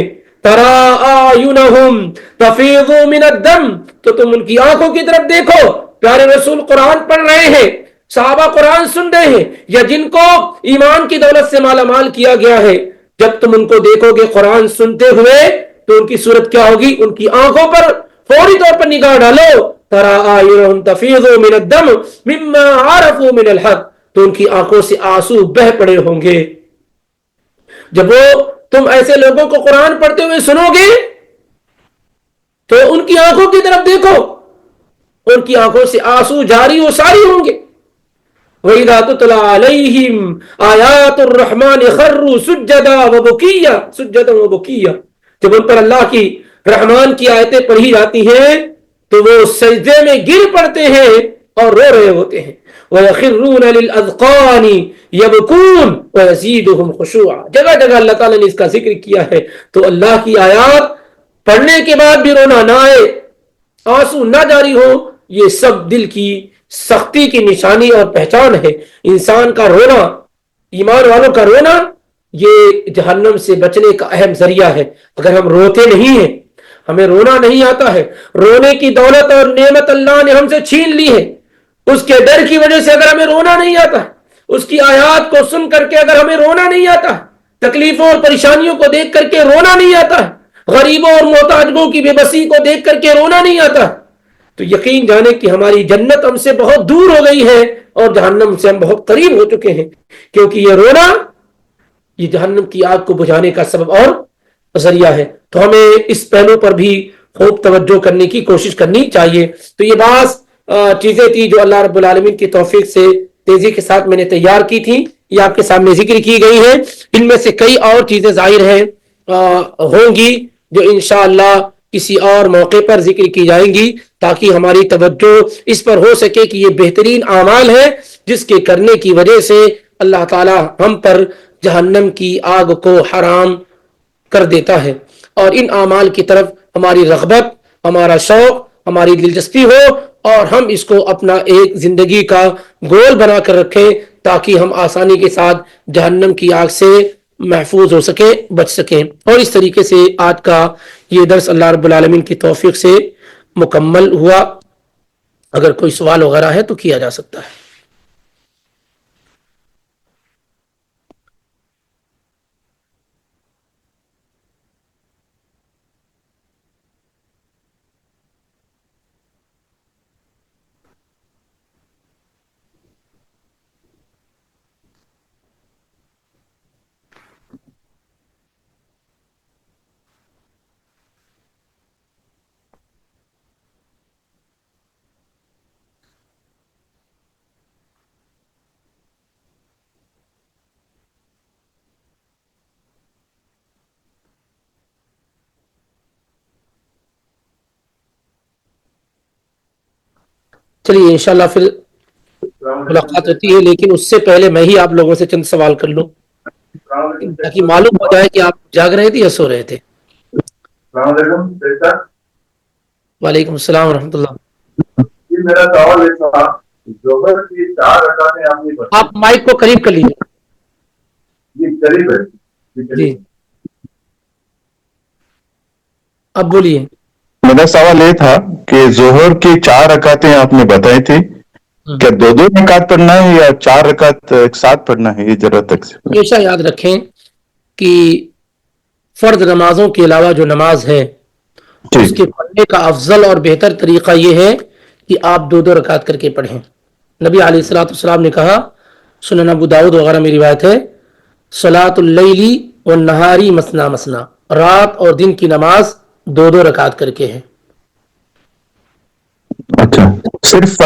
تَرَىٰ أَعْيُنَهُمْ تَفِيضُ مِنَ الدَّمْ، تو تم ان کی آنکھوں کی طرف دیکھو. پیارے رسول قرآن پڑھ رہے ہیں، صحابہ قرآن سن رہے ہیں، یا جن کو ایمان کی دولت سے مالا مال کیا گیا ہے، جب تم ان کو دیکھو گے قرآن سنتے ہوئے تو ان کی صورت کیا ہوگی؟ ان کی آنکھوں پر فوری طور پر نگاہ ڈالو. تَرَىٰ أَعْيُنَهُمْ تَفِيضُ مِنَ الدَّمْ مِمَّا عَرَفُوا مِنَ الْحَقِّ، تو ان کی آنکھوں سے آنسو بہ پڑے ہوں گے. جب تم ایسے لوگوں کو قرآن پڑھتے ہوئے سنو گے تو ان کی آنکھوں کی طرف دیکھو، ان کی آنکھوں سے آنسو جاری و ساری ہوں گے. وَإِذَا تُتْلَىٰ عَلَيْهِمْ آيَاتُ الرَّحْمَٰنِ خَرُّوا سُجَّدًا وَبُكِيًّا، جب ان پر اللہ کی رحمان کی آیتیں پڑھی جاتی ہیں تو وہ سجدے میں گر پڑتے ہیں اور رو رہے ہوتے ہیں. وَيَخِرُّونَ لِلْأَذْقَانِ يَبْكُونَ وَيَزِيدُهُمْ خُشُوعًا، جگہ جگہ اللہ تعالیٰ نے اس کا ذکر کیا ہے. تو اللہ کی آیات پڑھنے کے بعد بھی رونا نہ آئے، آنسو نہ جاری ہو، یہ سب دل کی سختی کی نشانی اور پہچان ہے. انسان کا رونا، ایمان والوں کا رونا، یہ جہنم سے بچنے کا اہم ذریعہ ہے. اگر ہم روتے نہیں ہیں، ہمیں رونا نہیں آتا ہے، رونے کی دولت اور نعمت اللہ نے ہم سے چھین لی ہے، اس کے ڈر کی وجہ سے اگر ہمیں رونا نہیں آتا، اس کی آیات کو سن کر کے اگر ہمیں رونا نہیں آتا، تکلیفوں اور پریشانیوں کو دیکھ کر کے رونا نہیں آتا، غریبوں اور محتاجوں کی بے بسی کو دیکھ کر کے رونا نہیں آتا، تو یقین جانے کہ ہماری جنت ہم سے بہت دور ہو گئی ہے اور جہنم سے ہم بہت قریب ہو چکے ہیں. کیونکہ یہ رونا یہ جہنم کی آگ کو بجھانے کا سبب اور ذریعہ ہے. تو ہمیں اس پہلو پر بھی خوب توجہ کرنے کی کوشش کرنی چاہیے. تو یہ بعض چیزیں تھی جو اللہ رب العالمین کی توفیق سے تیزی کے ساتھ میں نے تیار کی تھی، یہ آپ کے سامنے ذکر کی گئی ہیں. ان میں سے کئی اور چیزیں ظاہر ہیں ہوں گی جو انشاءاللہ کسی اور موقع پر ذکر کی جائیں گی تاکہ ہماری توجہ اس پر ہو سکے کہ یہ بہترین اعمال ہے جس کے کرنے کی وجہ سے اللہ تعالی ہم پر جہنم کی آگ کو حرام کر دیتا ہے، اور ان اعمال کی طرف ہماری رغبت، ہمارا شوق، ہماری دلچسپی ہو، اور ہم اس کو اپنا ایک زندگی کا گول بنا کر رکھیں تاکہ ہم آسانی کے ساتھ جہنم کی آگ سے محفوظ ہو سکیں، بچ سکیں۔ اور اس طریقے سے آج کا یہ درس اللہ رب العالمین کی توفیق سے مکمل ہوا۔ اگر کوئی سوال وغیرہ ہے تو کیا جا سکتا ہے۔ چلیے انشاءاللہ پھر ملاقات ہوتی ہے، لیکن اس سے پہلے میں ہی آپ لوگوں سے چند سوال کر لوں تاکہ معلوم ہو جائے کہ آپ جاگ رہے تھے یا سو رہے تھے۔ السلام علیکم۔ وعلیکم السلام ورحمۃ اللہ۔ جی میرا سوال یہ تھا، ظہر کی 4 رکعتیں آپ نے بتائی۔ آپ مائک کو قریب کر لیجیے۔ جی قریب ہے۔ جی اب بولیے۔ میرا سوال یہ تھا کہ ظہر کی 4 رکعتیں آپ نے بتائی تھی، کیا 2 رکعت پڑھنا ہے یا 4 رکعت ایک ساتھ پڑھنا ہے؟ یہ ذرا تک سے ہمیشہ یاد رکھیں کہ فرض نمازوں کے علاوہ جو نماز ہے اس کے پڑھنے کا افضل اور بہتر طریقہ یہ ہے کہ آپ 2 رکعت کر کے پڑھیں۔ نبی علیہ الصلوۃ والسلام نے کہا، سنن ابو داؤد وغیرہ میں روایت ہے، صلاۃ اللیل والنہاری مثنا مثنا، رات اور دن کی نماز 2 رکعت کر کے ہے۔ اچھا، صرف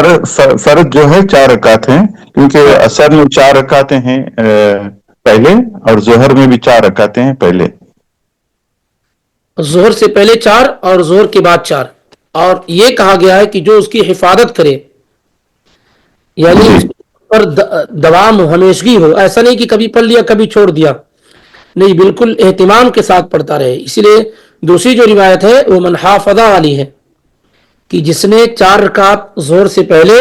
فرض جو ہے 4 رکعت ہیں، کیونکہ اثر میں 4 رکعتیں ہیں پہلے، اور ظہر میں بھی 4 رکعتیں ہیں پہلے۔ ظہر سے پہلے 4 اور ظہر کے بعد 4، اور یہ کہا گیا ہے کہ جو اس کی حفاظت کرے، یعنی اس پر دوام ہو، ہمیشگی ہو، ایسا نہیں کہ کبھی پڑھ لیا کبھی چھوڑ دیا، نہیں، بالکل اہتمام کے ساتھ پڑھتا رہے۔ اسی لیے دوسری جو روایت ہے وہ من حافظ والی ہے کہ جس نے 4 رکعت ظہر سے پہلے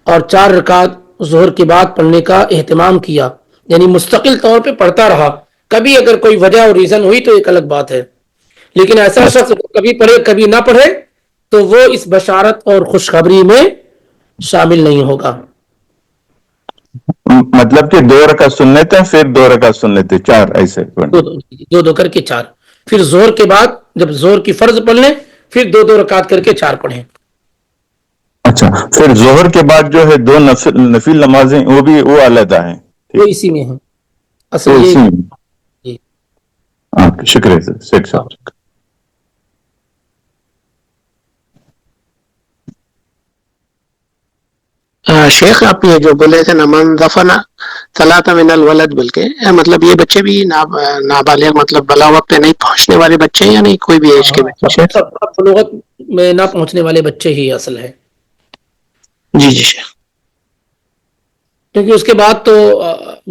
اور 4 رکعت ظہر کے بعد پڑھنے کا اہتمام کیا، یعنی مستقل طور پہ پڑھتا رہا۔ کبھی اگر کوئی وجہ اور ریزن ہوئی تو ایک الگ بات ہے، لیکن ایسا شخص کبھی پڑھے کبھی نہ پڑھے تو وہ اس بشارت اور خوشخبری میں شامل نہیں ہوگا۔ مطلب کہ 2 رکعت سن لیتے ہیں، پھر 2 رکعت سن لیتے ہیں، 4 ایسے۔ 2 کر کے 4، پھر ظہر کے بعد جب ظہر کی فرض پڑھ لیں پھر 2 رکعت کر کے 4 پڑھیں۔ اچھا، پھر ظہر کے بعد جو ہے 2 نفل نمازیں وہ علیحدہ ہیں؟ وہ اسی میں ہیں اصل وہ یہ۔ اسی میں۔ جی شکریہ سر، شیخ صاحب۔ شیخ آپ یہ جو بولے تھے نمن دفن ثلاث من الولد، بلکہ مطلب یہ بچے بھی نابالغ، مطلب بلاغت وقت نہیں پہنچنے والے بچے ہیں یا نہیں کوئی بھی ایج کے بچے؟ بلوغت میں نہ پہنچنے والے بچے ہی اصل ہے۔ جی جی شیخ۔ کیونکہ اس کے بعد تو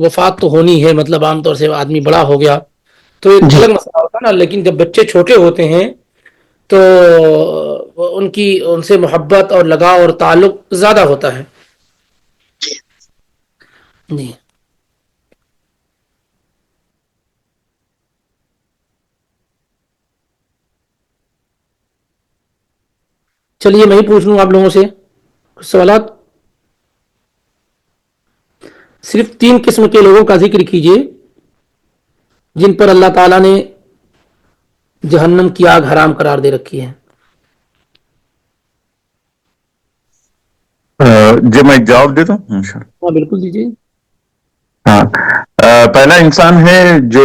وفات تو ہونی ہے، مطلب عام طور سے آدمی بڑا ہو گیا تو ایک الگ مسئلہ ہوتا نا، لیکن جب بچے چھوٹے ہوتے ہیں تو ان سے محبت اور لگاؤ اور تعلق زیادہ ہوتا ہے۔ جی چلیے میں ہی پوچھ لوں آپ لوگوں سے کچھ سوالات۔ صرف 3 قسم کے لوگوں کا ذکر کیجئے جن پر اللہ تعالیٰ نے جہنم کی آگ حرام قرار دے رکھی ہے۔ جی میں جواب دیتا ہوں۔ ہاں بالکل دیجیے۔ ہاں، پہلا انسان ہے جو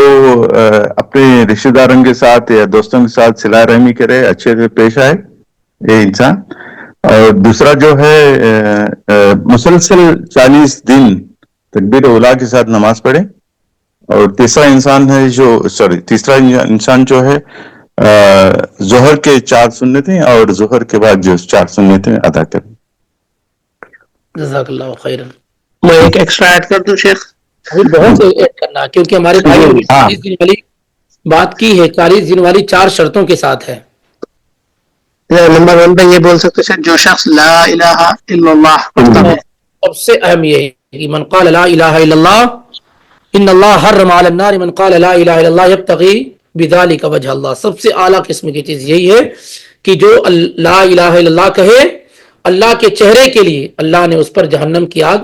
اپنے رشتہ داروں کے ساتھ یا دوستوں کے ساتھ صلہ رحمی کرے، اچھے سے پیش آئے، یہ انسان۔ اور دوسرا جو ہے مسلسل 40 دن تکبیر اولیٰ کے ساتھ نماز پڑھے۔ اور تیسرا انسان جو ہے ظہر کے 4 سنتیں اور ظہر کے بعد جو 4 سنتیں ادا کریں۔ جزاک اللہ خیرا۔ میں ایک ایکسٹرا ایڈ کر دوں شیخ؟ ابھی بہت ایڈ کرنا کیونکہ ہمارے بھائی نے ہاں 40 دن والی بات کی ہے، 40 دن والی 4 شرطوں کے ساتھ ہے. نمبر 1 پہ یہ بول سکتے ہیں جو شخص لا الہ الا اللہ پڑھتا ہے. سب سے اہم یہ ہے کہ من قال لا الہ الا اللہ ان اللہ حرم علی النار من قال لا الہ الا اللہ یبتغی بذلک وجہ اللہ. سب سے اعلیٰ قسم کی چیز یہی ہے کہ جو لا الہ الا اللہ کہے اللہ کے چہرے کے لیے اللہ نے اس پر جہنم کی آگ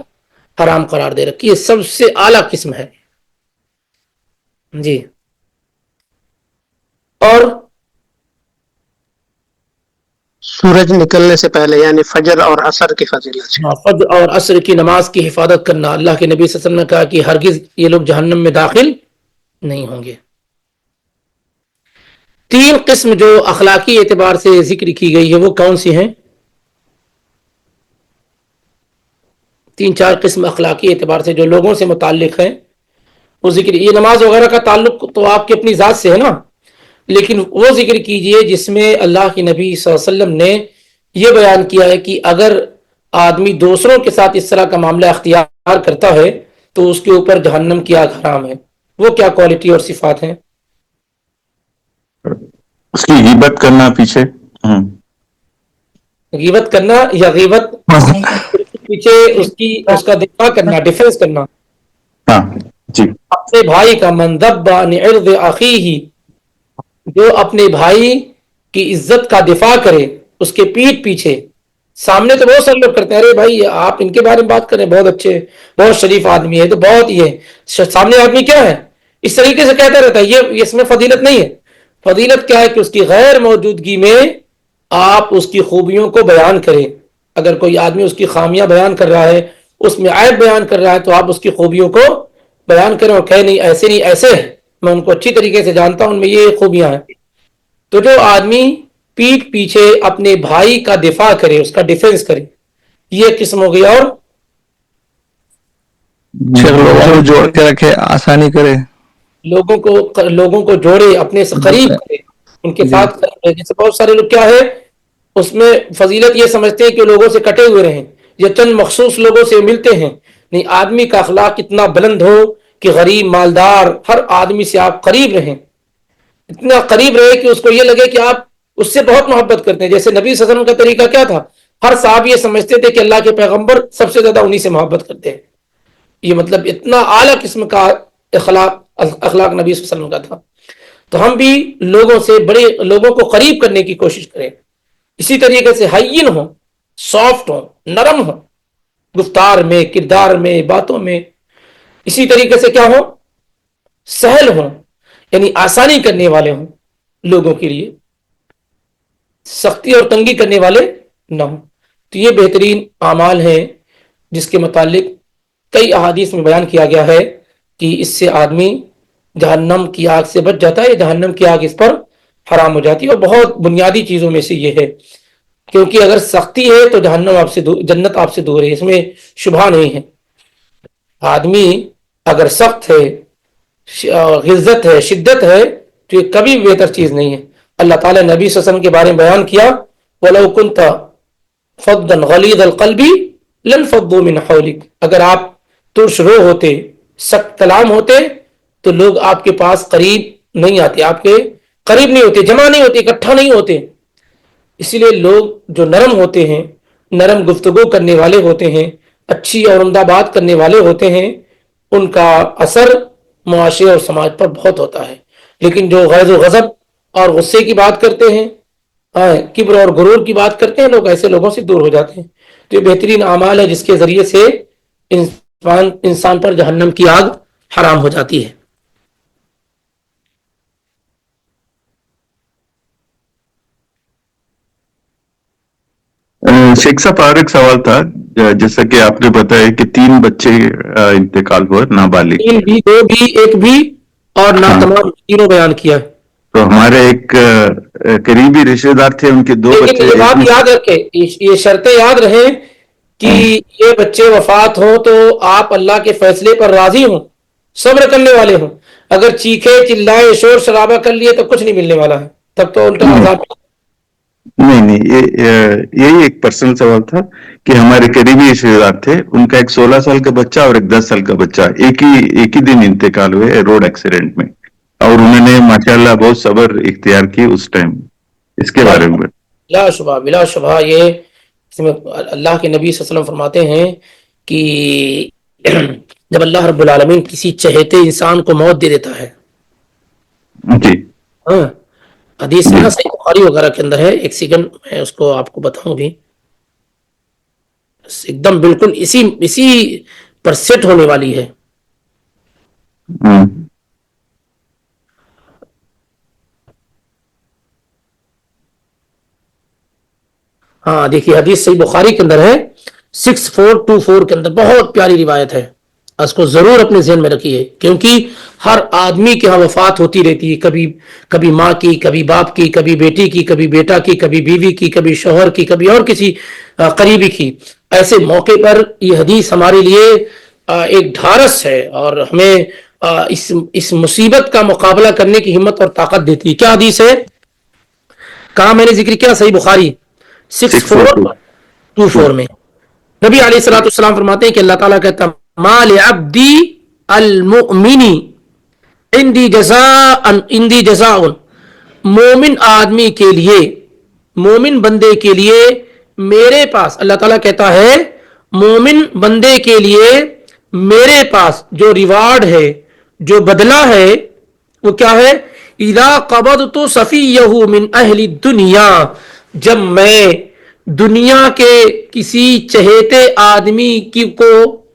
حرام قرار دے رکھی. یہ سب سے اعلیٰ قسم ہے جی. اور سورج نکلنے سے پہلے یعنی فجر اور عصر کی فضیلت سے. فجر اور عصر کی نماز کی حفاظت کرنا. اللہ کے نبی صلی اللہ علیہ وسلم نے کہا کہ ہرگز یہ لوگ جہنم میں داخل نہیں ہوں گے. 3 قسم جو اخلاقی اعتبار سے ذکر کی گئی ہے وہ کون سی ہیں؟ 3-4 قسم اخلاقی اعتبار سے جو لوگوں سے متعلق ہیں وہ ذکر. یہ نماز وغیرہ کا تعلق تو آپ کی اپنی ذات سے ہے نا، لیکن وہ ذکر کیجئے جس میں اللہ کے نبی صلی اللہ علیہ وسلم نے یہ بیان کیا ہے کہ اگر آدمی دوسروں کے ساتھ اس طرح کا معاملہ اختیار کرتا ہے تو اس کے اوپر جہنم کی آگ حرام ہے. وہ کیا کوالٹی اور صفات ہیں؟ اس کی غیبت کرنا پیچھے، غیبت کرنا یا غیبت پیچھے اس کا دفاع کرنا، ڈیفنس کرنا. ہاں جی، اپنے بھائی کا من ذب عن عرض اخیہ، جو اپنے بھائی کی عزت کا دفاع کرے اس کے پیٹھ پیچھے. سامنے تو بہت سارے لوگ کرتے ہیں ارے بھائی آپ ان کے بارے میں بات کریں بہت اچھے بہت شریف آدمی ہے تو بہت یہ سامنے آدمی کیا ہے اس طریقے سے کہتا رہتا ہے. یہ اس میں فضیلت نہیں ہے. فضیلت کیا ہے کہ اس کی غیر موجودگی میں آپ اس کی خوبیوں کو بیان کریں. اگر کوئی آدمی اس کی خامیاں بیان کر رہا ہے، اس میں عیب بیان کر رہا ہے، تو آپ اس کی خوبیوں کو بیان کریں اور کہیں نہیں ایسے ہیں، میں ان کو اچھی طریقے سے جانتا ہوں، ان میں یہ خوبیاں ہیں. تو جو آدمی پیٹھ پیچھے اپنے بھائی کا دفاع کرے، اس کا ڈیفنس کرے، یہ قسم ہو گئی. اور لوگوں کو جوڑ کے رکھے، آسانی کرے، لوگوں کو جوڑے، اپنے سے قریب کرے، ان کے ساتھ کرے. جیسے بہت سارے لوگ کیا ہے اس میں فضیلت یہ سمجھتے ہیں کہ لوگوں سے کٹے ہوئے رہیں یا چند مخصوص لوگوں سے ملتے ہیں. نہیں، آدمی کا اخلاق اتنا بلند ہو کہ غریب مالدار ہر آدمی سے آپ قریب رہیں، اتنا قریب رہے کہ اس کو یہ لگے کہ آپ اس سے بہت محبت کرتے ہیں. جیسے نبی صلی اللہ علیہ وسلم کا طریقہ کیا تھا، ہر صحابی یہ سمجھتے تھے کہ اللہ کے پیغمبر سب سے زیادہ انہی سے محبت کرتے ہیں. یہ مطلب اتنا اعلیٰ قسم کا اخلاق نبی صلی اللہ علیہ وسلم کا تھا. تو ہم بھی لوگوں کو قریب کرنے کی کوشش کریں. اسی طریقے سے ہین ہوں، سافٹ ہوں، نرم ہوں گفتار میں، کردار میں، باتوں میں. اسی طریقے سے کیا ہوں، سہل ہوں، یعنی آسانی کرنے والے ہوں لوگوں کے لیے، سختی اور تنگی کرنے والے نہ ہوں. تو یہ بہترین اعمال ہیں جس کے متعلق کئی احادیث میں بیان کیا گیا ہے کہ اس سے آدمی جہنم کی آگ سے بچ جاتا ہے، جہنم کی آگ اس پر حرام ہو جاتی ہے. اور بہت بنیادی چیزوں میں سے یہ ہے، کیونکہ اگر سختی ہے تو جہنم آپ سے جنت آپ سے دور ہے، اس میں شبہ نہیں ہے. آدمی اگر سخت ہے، غلظت ہے، شدت ہے، تو یہ کبھی بہتر چیز نہیں ہے. اللہ تعالیٰ نبی صلی اللہ علیہ وسلم کے بارے میں بیان کیا وَلَوْ كُنْتَ فَضًّا غَلِيظَ الْقَلْبِ لَانفَضُّوا مِنْ حَوْلِكَ، اگر آپ ترش رو ہوتے، سخت کلام ہوتے تو لوگ آپ کے پاس قریب نہیں آتے، آپ کے قریب نہیں ہوتے، جمع نہیں ہوتے، اکٹھا نہیں ہوتے. اسی لیے لوگ جو نرم ہوتے ہیں، نرم گفتگو کرنے والے ہوتے ہیں، اچھی اور عمدہ بات کرنے والے ہوتے ہیں، ان کا اثر معاشرے اور سماج پر بہت ہوتا ہے. لیکن جو غیظ و غضب اور غصے کی بات کرتے ہیں، کبر اور غرور کی بات کرتے ہیں، لوگ ایسے لوگوں سے دور ہو جاتے ہیں. تو یہ بہترین اعمال ہے جس کے ذریعے سے انسان پر جہنم کی آگ حرام ہو جاتی ہے. شیخ صاحب اور ایک سوال تھا، جیسا کہ آپ نے بتایا کہ 3 بچے انتقال ہوئے نابالغ، 3 بھی، 2 بھی، 1 بھی اور ناتمام، تینوں بیان کیا. تو ہمارے ایک قریبی رشتے دار تھے، ان کے 2 لیکن بچے. یہ بات یاد رکھیں، یہ شرطیں یاد رہیں کہ یہ بچے وفات ہوں تو آپ اللہ کے فیصلے پر راضی ہوں، صبر کرنے والے ہوں. اگر چیخے چلائے شور شرابہ کر لیے تو کچھ نہیں ملنے والا ہے، تب تو الٹا عذاب. نہیں یہی ایک پرسنل سوال تھا کہ ہمارے قریبی رشتے دار تھے، ان کا ایک 16 سال کا بچہ اور ایک 10 سال کا بچہ ایک ہی دن انتقال ہوئے روڈ ایکسیڈنٹ میں، اور انہوں نے ماشاءاللہ بہت صبر اختیار کی اس ٹائم. اس کے بلا بارے شبہ میں بلا شبہ بلا شبہ یہ اس میں اللہ کے نبی صلی اللہ علیہ وسلم فرماتے ہیں کہ جب اللہ رب العالمین کسی چہیتے انسان کو موت دے دیتا ہے، جی ہاں، حدیث جی نا صحیح بخاری وغیرہ کے اندر ہے، ایک سیکنڈ میں اس کو آپ کو بتاؤں بھی، ایک دم بالکل اسی پر سیٹ ہونے والی ہے. ہاں ہاں دیکھیے حدیث صحیح بخاری کے اندر ہے 6424 کے اندر، بہت پیاری روایت ہے، اس کو ضرور اپنے ذہن میں رکھیے، کیونکہ ہر آدمی کے ہاں وفات ہوتی رہتی ہے، کبھی ماں کی، کبھی باپ کی، کبھی بیٹی کی، کبھی بیٹا کی، کبھی بیوی کی، کبھی شوہر کی، کبھی اور کسی قریبی کی. ایسے موقع پر یہ حدیث ہمارے لیے ایک ڈھارس ہے اور ہمیں اس مصیبت کا مقابلہ کرنے کی ہمت اور طاقت دیتی ہے. کیا حدیث ہے؟ کہاں میں نے ذکر کیا صحیح بخاری 6424 میں نبی علیہ الصلوۃ والسلام فرماتے ہیں کہ اللہ تعالیٰ کہتا ہے مال عبدی المؤمن عندی جزاء، مومن آدمی کے لیے، مومن بندے کے لیے میرے پاس، اللہ تعالیٰ کہتا ہے مومن بندے کے لیے میرے پاس جو ریوارڈ ہے، جو بدلہ ہے، وہ کیا ہے؟ اذا قبضت صفیہ من اہل الدنیا، جب میں دنیا کے کسی چہیتے آدمی کی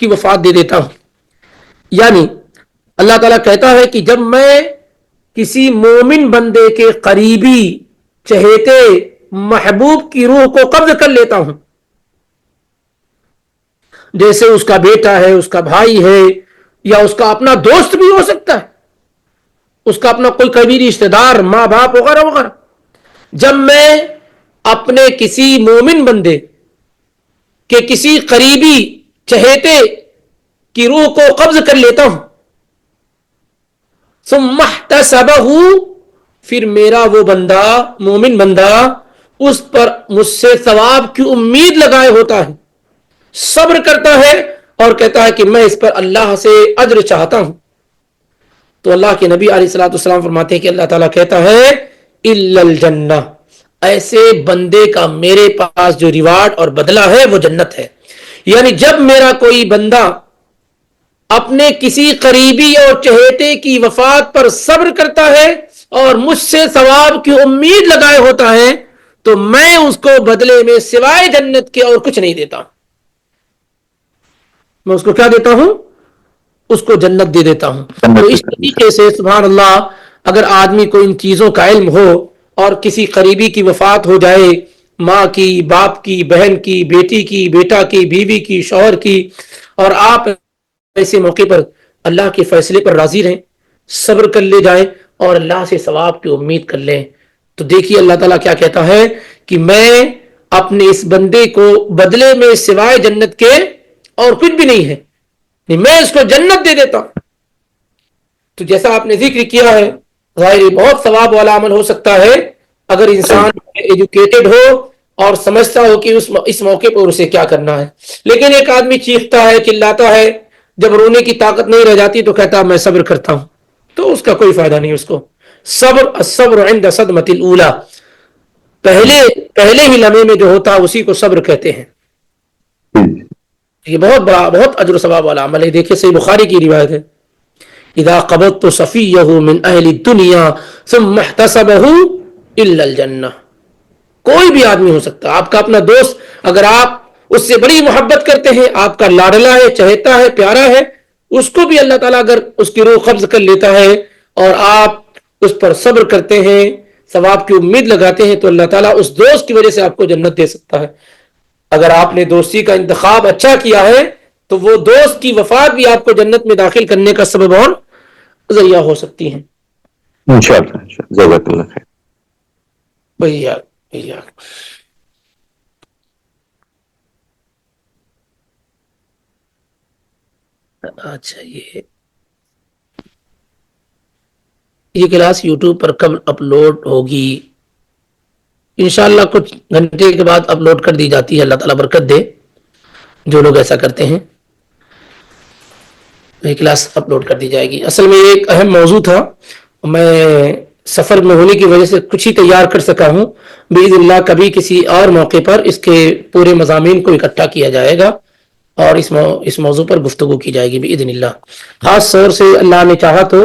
وفات دے دیتا ہوں. یعنی اللہ تعالیٰ کہتا ہے کہ جب میں کسی مومن بندے کے قریبی چہیتے محبوب کی روح کو قبض کر لیتا ہوں، جیسے اس کا بیٹا ہے، اس کا بھائی ہے، یا اس کا اپنا دوست بھی ہو سکتا ہے، اس کا اپنا کوئی قریبی رشتہ دار، ماں باپ وغیرہ وغیرہ، جب میں اپنے کسی مومن بندے کے کسی قریبی چہیتے کی روح کو قبض کر لیتا ہوں، ثم احتسبہ، پھر میرا وہ بندہ، مومن بندہ، اس پر مجھ سے ثواب کی امید لگائے ہوتا ہے، صبر کرتا ہے اور کہتا ہے کہ میں اس پر اللہ سے اجر چاہتا ہوں، تو اللہ کے نبی علیہ الصلوۃ والسلام فرماتے ہیں کہ اللہ تعالیٰ کہتا ہے الا الجنہ، ایسے بندے کا میرے پاس جو ریوارڈ اور بدلہ ہے وہ جنت ہے. یعنی جب میرا کوئی بندہ اپنے کسی قریبی اور چہیتے کی وفات پر صبر کرتا ہے اور مجھ سے ثواب کی امید لگائے ہوتا ہے، تو میں اس کو بدلے میں سوائے جنت کے اور کچھ نہیں دیتا، میں اس کو کیا دیتا ہوں؟ اس کو جنت دے دیتا ہوں. تو اس طریقے سے سبحان اللہ، اگر آدمی کو ان چیزوں کا علم ہو اور کسی قریبی کی وفات ہو جائے، ماں کی، باپ کی، بہن کی، بیٹی کی، بیٹا کی، بیوی کی، شوہر کی، اور آپ ایسے موقع پر اللہ کے فیصلے پر راضی رہیں، صبر کر لے جائیں اور اللہ سے ثواب کی امید کر لیں، تو دیکھیے اللہ تعالیٰ کیا کہتا ہے کہ میں اپنے اس بندے کو بدلے میں سوائے جنت کے اور کچھ بھی نہیں ہے، میں اس کو جنت دے دیتا ہوں. تو جیسا آپ نے ذکر کیا ہے، ظاہر بہت ثواب والا عمل ہو سکتا ہے اگر انسان ایجوکیٹڈ ہو اور سمجھتا ہو کہ اس موقع پر اسے کیا کرنا ہے. لیکن ایک آدمی چیختا ہے، چلاتا ہے، جب رونے کی طاقت نہیں رہ جاتی تو کہتا ہے میں صبر کرتا ہوں، تو اس کا کوئی فائدہ نہیں. اس کو الصبر عند صدمۃ الاولی، پہلے ہی لمحے میں جو ہوتا ہے اسی کو صبر کہتے ہیں. یہ بہت بڑا، بہت اجر و ثواب والا عمل ہے. دیکھیے صحیح بخاری کی روایت ہے اذا قبضت صفیہ من اہل الدنیا ثم احتسبہ الا الجنہ. کوئی بھی آدمی ہو سکتا ہے، آپ کا اپنا دوست، اگر آپ اس سے بڑی محبت کرتے ہیں، آپ کا لاڈلا ہے، چہیتا ہے، پیارا ہے، اس کو بھی اللہ تعالیٰ اگر اس کی روح قبض کر لیتا ہے اور آپ اس پر صبر کرتے ہیں، ثواب کی امید لگاتے ہیں، تو اللہ تعالیٰ اس دوست کی وجہ سے آپ کو جنت دے سکتا ہے. اگر آپ نے دوستی کا انتخاب اچھا کیا ہے تو وہ دوست کی وفات بھی آپ کو جنت میں داخل کرنے کا سبب اور ذریعہ ہو سکتی ہیں. انشاءاللہ جزاک اللہ خیر. بھیا اچھا، یہ کلاس یوٹیوب پر کب اپلوڈ ہوگی؟ انشاءاللہ کچھ گھنٹے کے بعد اپلوڈ کر دی جاتی ہے. اللہ تعالیٰ برکت دے جو لوگ ایسا کرتے ہیں. یہ کلاس اپلوڈ کر دی جائے گی. اصل میں ایک اہم موضوع تھا, میں سفر میں ہونے کی وجہ سے کچھ ہی تیار کر سکا ہوں. باذن اللہ کبھی کسی اور موقع پر اس کے پورے مضامین کو اکٹھا کیا جائے گا اور اس موضوع پر گفتگو کی جائے گی باذن اللہ. خاص طور سے اللہ نے چاہا تو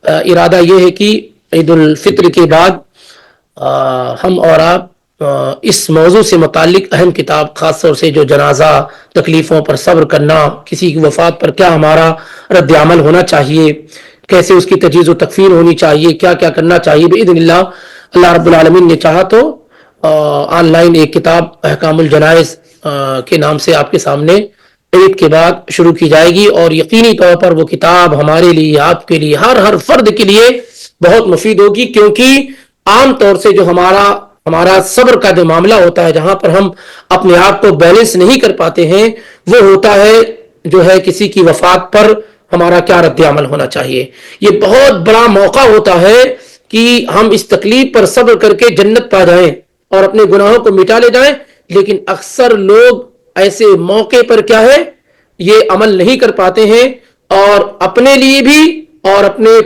ارادہ یہ ہے کہ عید الفطر کے بعد ہم اور آپ اس موضوع سے متعلق اہم کتاب, خاص طور سے جو جنازہ, تکلیفوں پر صبر کرنا, کسی کی وفات پر کیا ہمارا رد عمل ہونا چاہیے, کیسے اس کی تجہیز و تکفین ہونی چاہیے, کیا کیا کرنا چاہیے, باذن اللہ اللہ رب العالمین نے چاہا تو آن لائن ایک کتاب احکام الجنائز کے نام سے آپ کے سامنے عید کے بعد شروع کی جائے گی. اور یقینی طور پر وہ کتاب ہمارے لیے, آپ کے لیے, ہر فرد کے لیے بہت مفید ہوگی, کیونکہ عام طور سے جو ہمارا صبر کا جو معاملہ ہوتا ہے, جہاں پر ہم اپنے آپ کو بیلنس نہیں کر پاتے ہیں, وہ ہوتا ہے جو ہے کسی کی وفات پر ہمارا کیا رد عمل ہونا چاہیے. یہ بہت بڑا موقع ہوتا ہے کہ ہم اس تکلیف پر صبر کر کے جنت پا جائیں اور اپنے گناہوں کو مٹا لے جائیں. لیکن اکثر لوگ ایسے موقع پر کیا ہے یہ عمل نہیں کر پاتے ہیں, اور اپنے لیے بھی اور اپنے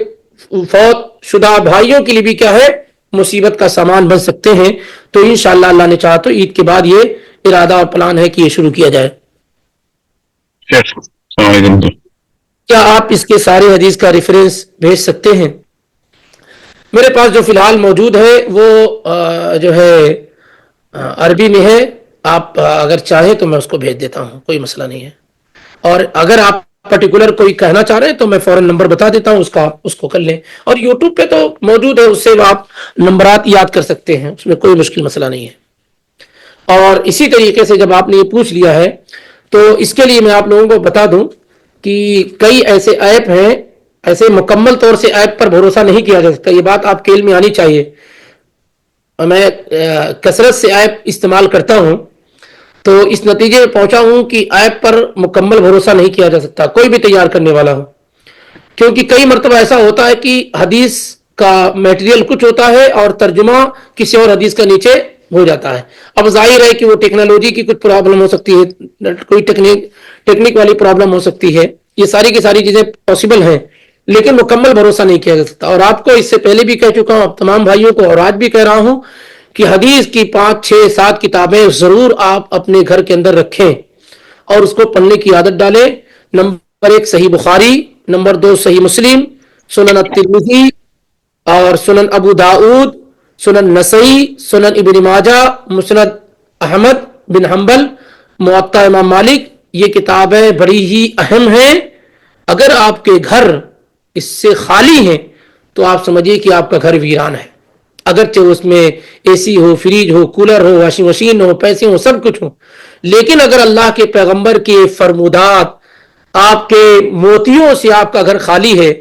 فوت شدہ بھائیوں کے لیے بھی کیا ہے مصیبت کا سامان بن سکتے ہیں. تو انشاءاللہ اللہ نے چاہا تو عید کے بعد یہ ارادہ اور پلان ہے کہ یہ شروع کیا جائے. کیا آپ اس کے سارے حدیث کا ریفرنس بھیج سکتے ہیں؟ میرے پاس جو فی الحال موجود ہے وہ جو ہے عربی میں ہے. آپ اگر چاہیں تو میں اس کو بھیج دیتا ہوں, کوئی مسئلہ نہیں ہے. اور اگر آپ پرٹیکولر کوئی کہنا چاہ رہے ہیں تو میں فوراً نمبر بتا دیتا ہوں, اس کو کر لیں. اور یوٹیوب پہ تو موجود ہے, اس سے آپ نمبرات یاد کر سکتے ہیں, اس میں کوئی مشکل مسئلہ نہیں ہے. اور اسی طریقے سے جب آپ نے یہ پوچھ لیا ہے تو اس کے لیے میں آپ لوگوں کو بتا دوں کہ کئی ایسے ایپ ہیں, ایسے مکمل طور سے ایپ پر بھروسہ نہیں کیا جا سکتا. یہ بات آپ کے علم میں آنی چاہیے. میں کثرت سے ایپ استعمال کرتا ہوں تو اس نتیجے میں پہنچا ہوں کہ ایپ پر مکمل بھروسہ نہیں کیا جا سکتا, کوئی بھی تیار کرنے والا ہو. کیونکہ کئی مرتبہ ایسا ہوتا ہے کہ حدیث کا میٹیریل کچھ ہوتا ہے اور ترجمہ کسی اور حدیث کا نیچے ہو جاتا ہے. اب ظاہر ہے کہ وہ ٹیکنالوجی کی کچھ پرابلم ہو سکتی ہے, کوئی ٹیکنیک والی پرابلم ہو سکتی ہے. یہ ساری کی ساری چیزیں پاسبل ہیں, لیکن مکمل بھروسہ نہیں کیا جا سکتا. اور آپ کو اس سے پہلے بھی کہہ چکا ہوں, اب تمام بھائیوں کو اور آج بھی کہہ رہا ہوں کہ حدیث کی 5, 6, 7 کتابیں ضرور آپ اپنے گھر کے اندر رکھیں اور اس کو پڑھنے کی عادت ڈالیں. نمبر 1 صحیح بخاری, نمبر 2 صحیح مسلم, سنن الترمذی اور سنن ابو داؤد, سنن نسائی, سنن ابن ماجہ, مسند احمد بن حنبل, موطا امام مالک. یہ کتابیں بڑی ہی اہم ہیں. اگر آپ کے گھر اس سے خالی ہیں تو آپ سمجھیے کہ آپ کا گھر ویران ہے. اگرچہ اس میں اے سی ہو, فریج ہو, کولر ہو, واشنگ مشین ہو, پیسے ہو, سب کچھ ہو, لیکن اگر اللہ کے پیغمبر کے فرمودات, آپ کے موتیوں سے آپ کا گھر خالی ہے,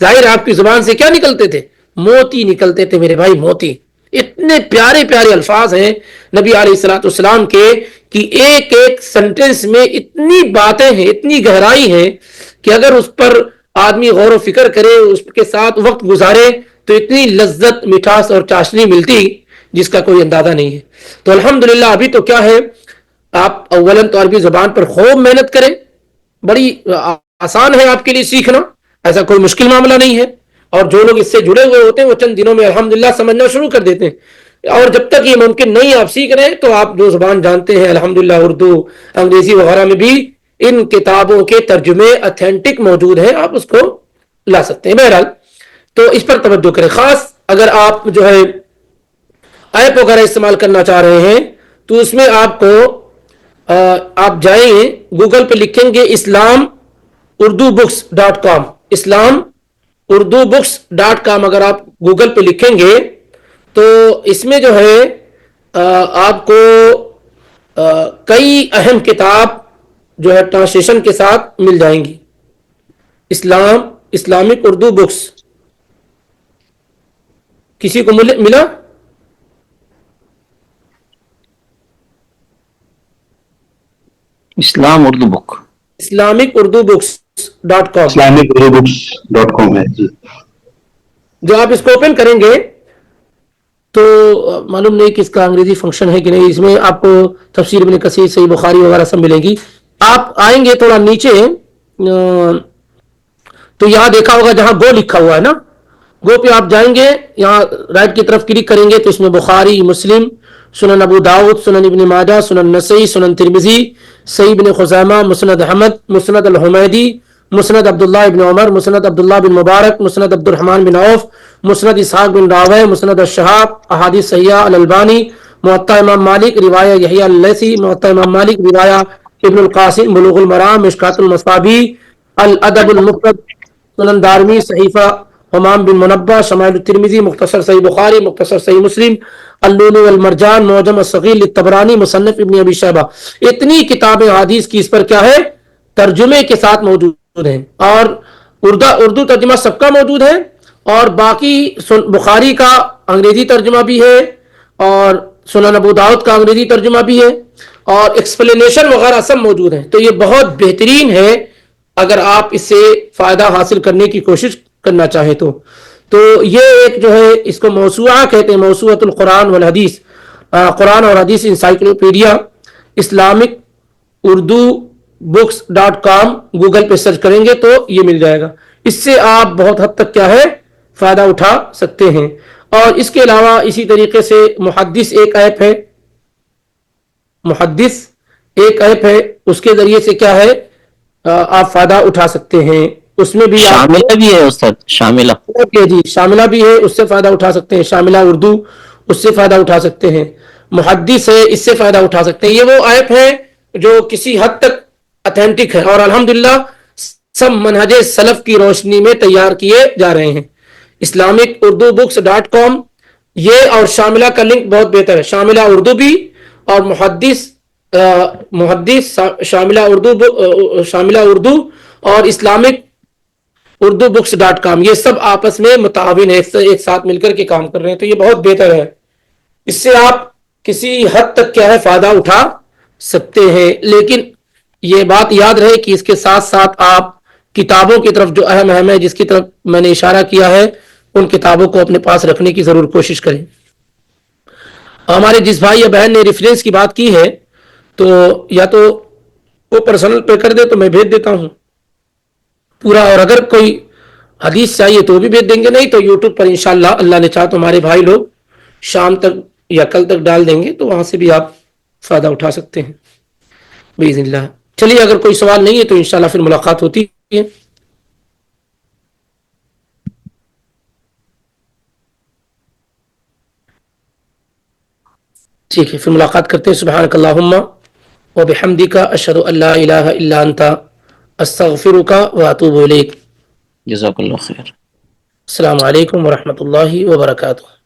ظاہر آپ کی زبان سے کیا نکلتے تھے؟ موتی نکلتے تھے میرے بھائی, موتی. اتنے پیارے پیارے الفاظ ہیں نبی علیہ الصلوۃ والسلام کے کہ ایک ایک سینٹنس میں اتنی باتیں ہیں, اتنی گہرائی ہے کہ اگر اس پر آدمی غور و فکر کرے, اس کے ساتھ وقت گزارے تو اتنی لذت, مٹھاس اور چاشنی ملتی جس کا کوئی اندازہ نہیں ہے. تو الحمدللہ ابھی تو کیا ہے, آپ اولاً تو عربی زبان پر خوب محنت کریں, بڑی آسان ہے آپ کے لیے سیکھنا, ایسا کوئی مشکل معاملہ نہیں ہے. اور جو لوگ اس سے جڑے ہوئے ہوتے ہیں وہ چند دنوں میں الحمدللہ سمجھنا شروع کر دیتے ہیں. اور جب تک یہ ممکن نہیں آپ سیکھ رہے ہیں تو آپ جو زبان جانتے ہیں الحمدللہ, اردو, انگریزی وغیرہ میں بھی ان کتابوں کے ترجمے اتھینٹک موجود ہیں, آپ اس کو لا سکتے ہیں. بہرحال تو اس پر توجہ کریں. خاص اگر آپ جو ہے ایپ وغیرہ استعمال کرنا چاہ رہے ہیں تو اس میں آپ کو آپ جائیں گوگل پہ لکھیں گے اسلام اردو بکس .com, اسلام اردو بکس .com. اگر آپ گوگل پہ لکھیں گے تو اس میں جو ہے آپ کو کئی اہم کتاب جو ہے ٹرانسلیشن کے ساتھ مل جائیں گی. اسلامک اردو بکس, کسی کو ملا؟ Islam Urdu book, Islamic Urdu books .com, Islamic Urdu books .com ہے جی. جو آپ اس کو اوپن کریں گے تو معلوم نہیں کہ اس کا انگریزی فنکشن ہے کہ نہیں. اس میں آپ کو تفسیر ابن کثیر صحیح بخاری وغیرہ سب ملے گی. آپ آئیں گے تھوڑا نیچے تو یہاں دیکھا ہوگا جہاں گو لکھا ہوا ہے نا, گو پہ آپ جائیں گے, یہاں رائٹ کی طرف کلک کریں گے تو اس میں بخاری, مسلم, سنن ابو داؤد, سنن ابن ماجہ, سنن نسائی, سنن ترمذی, صحیح ابن خزیمہ, مسند احمد, مسند الحمیدی, مسند عبداللہ ابن عمر, مسند عبداللہ بن مبارک, مسند عبد الرحمن بن عوف, مسند اسحاق بن راویہ, مسند الشہاب, احادیث صحیحہ الالبانی, موطا امام مالک, روایہ یحییٰ اللیثی, موطا امام مالک, روایہ ابن القاسم, بلوغ المرام, مشکات المصابیح, الادب المفرد, سنن دارمی, صحیفہ حمام بن منبہ, شمائل الترمذی, مختصر صحیح بخاری, مختصر صحیح مسلم, اللؤلؤ والمرجان, معجم الصغیر للطبرانی, مصنف ابن ابی شیبہ. اتنی کتابیں حدیث کی اس پر کیا ہے, ترجمے کے ساتھ موجود ہیں, اور اردو ترجمہ سب کا موجود ہے, اور باقی بخاری کا انگریزی ترجمہ بھی ہے, اور سنن ابو داؤد کا انگریزی ترجمہ بھی ہے, اور ایکسپلینیشن وغیرہ سب موجود ہیں. تو یہ بہت بہترین ہے اگر آپ اس سے فائدہ حاصل کرنے کی کوشش کرنا چاہیں تو یہ ایک جو ہے اس کو موسوعہ کہتے ہیں, موسوعۃ القرآن والحدیث, قرآن اور حدیث encyclopedia, Islamic Urdu books.com, Google پہ سرچ کریں گے تو یہ مل جائے گا. اس سے آپ بہت حد تک کیا ہے فائدہ اٹھا سکتے ہیں. اور اس کے علاوہ اسی طریقے سے محدث ایک ایپ ہے, محدث ایک ایپ ہے, اس کے ذریعے سے کیا ہے آپ فائدہ اٹھا سکتے ہیں. اس میں بھی شاملہ بھی ہے استاد, شاملہ جی شاملہ بھی ہے, اس سے فائدہ اٹھا سکتے ہیں. شاملہ اردو, اس سے فائدہ اٹھا سکتے ہیں. محدث ہے, اس سے فائدہ اٹھا سکتے ہیں. یہ وہ ایپ ہے جو کسی حد تک اتھینٹک ہے, اور الحمدللہ سب منہج سلف کی روشنی میں تیار کیے جا رہے ہیں. اسلامک اردو books.com, یہ اور شاملہ کا لنک بہت بہتر ہے. شاملہ اردو بھی اور محدث شاملہ اردو اور اسلامک اردو books.com, یہ سب آپس میں متعاون ہے, ایک ساتھ مل کر کے کام کر رہے ہیں. تو یہ بہت بہتر ہے, اس سے آپ کسی حد تک کیا ہے فائدہ اٹھا سکتے ہیں. لیکن یہ بات یاد رہے کہ اس کے ساتھ ساتھ آپ کتابوں کی طرف جو اہم ہے, جس کی طرف میں نے اشارہ کیا ہے, ان کتابوں کو اپنے پاس رکھنے کی ضرور کوشش کریں. ہمارے جس بھائی یا بہن نے ریفرنس کی بات کی ہے تو یا تو وہ پرسنل پے کر دے تو میں بھیج دیتا ہوں پورا, اور اگر کوئی حدیث چاہیے تو بھی بھیج دیں گے, نہیں تو یوٹیوب پر انشاءاللہ اللہ نے چاہا تو ہمارے بھائی لوگ شام تک یا کل تک ڈال دیں گے, تو وہاں سے بھی آپ فائدہ اٹھا سکتے ہیں باذن اللہ. چلیے, اگر کوئی سوال نہیں ہے تو انشاءاللہ پھر ملاقات ہوتی ہے. ٹھیک ہے, پھر ملاقات کرتے ہیں. سبحانک اللہم وبحمدک, اشہد ان لا الہ الا انت, استغفرک واتوب الیک. جزاک اللہ خیر. السلام علیکم ورحمۃ اللہ وبرکاتہ.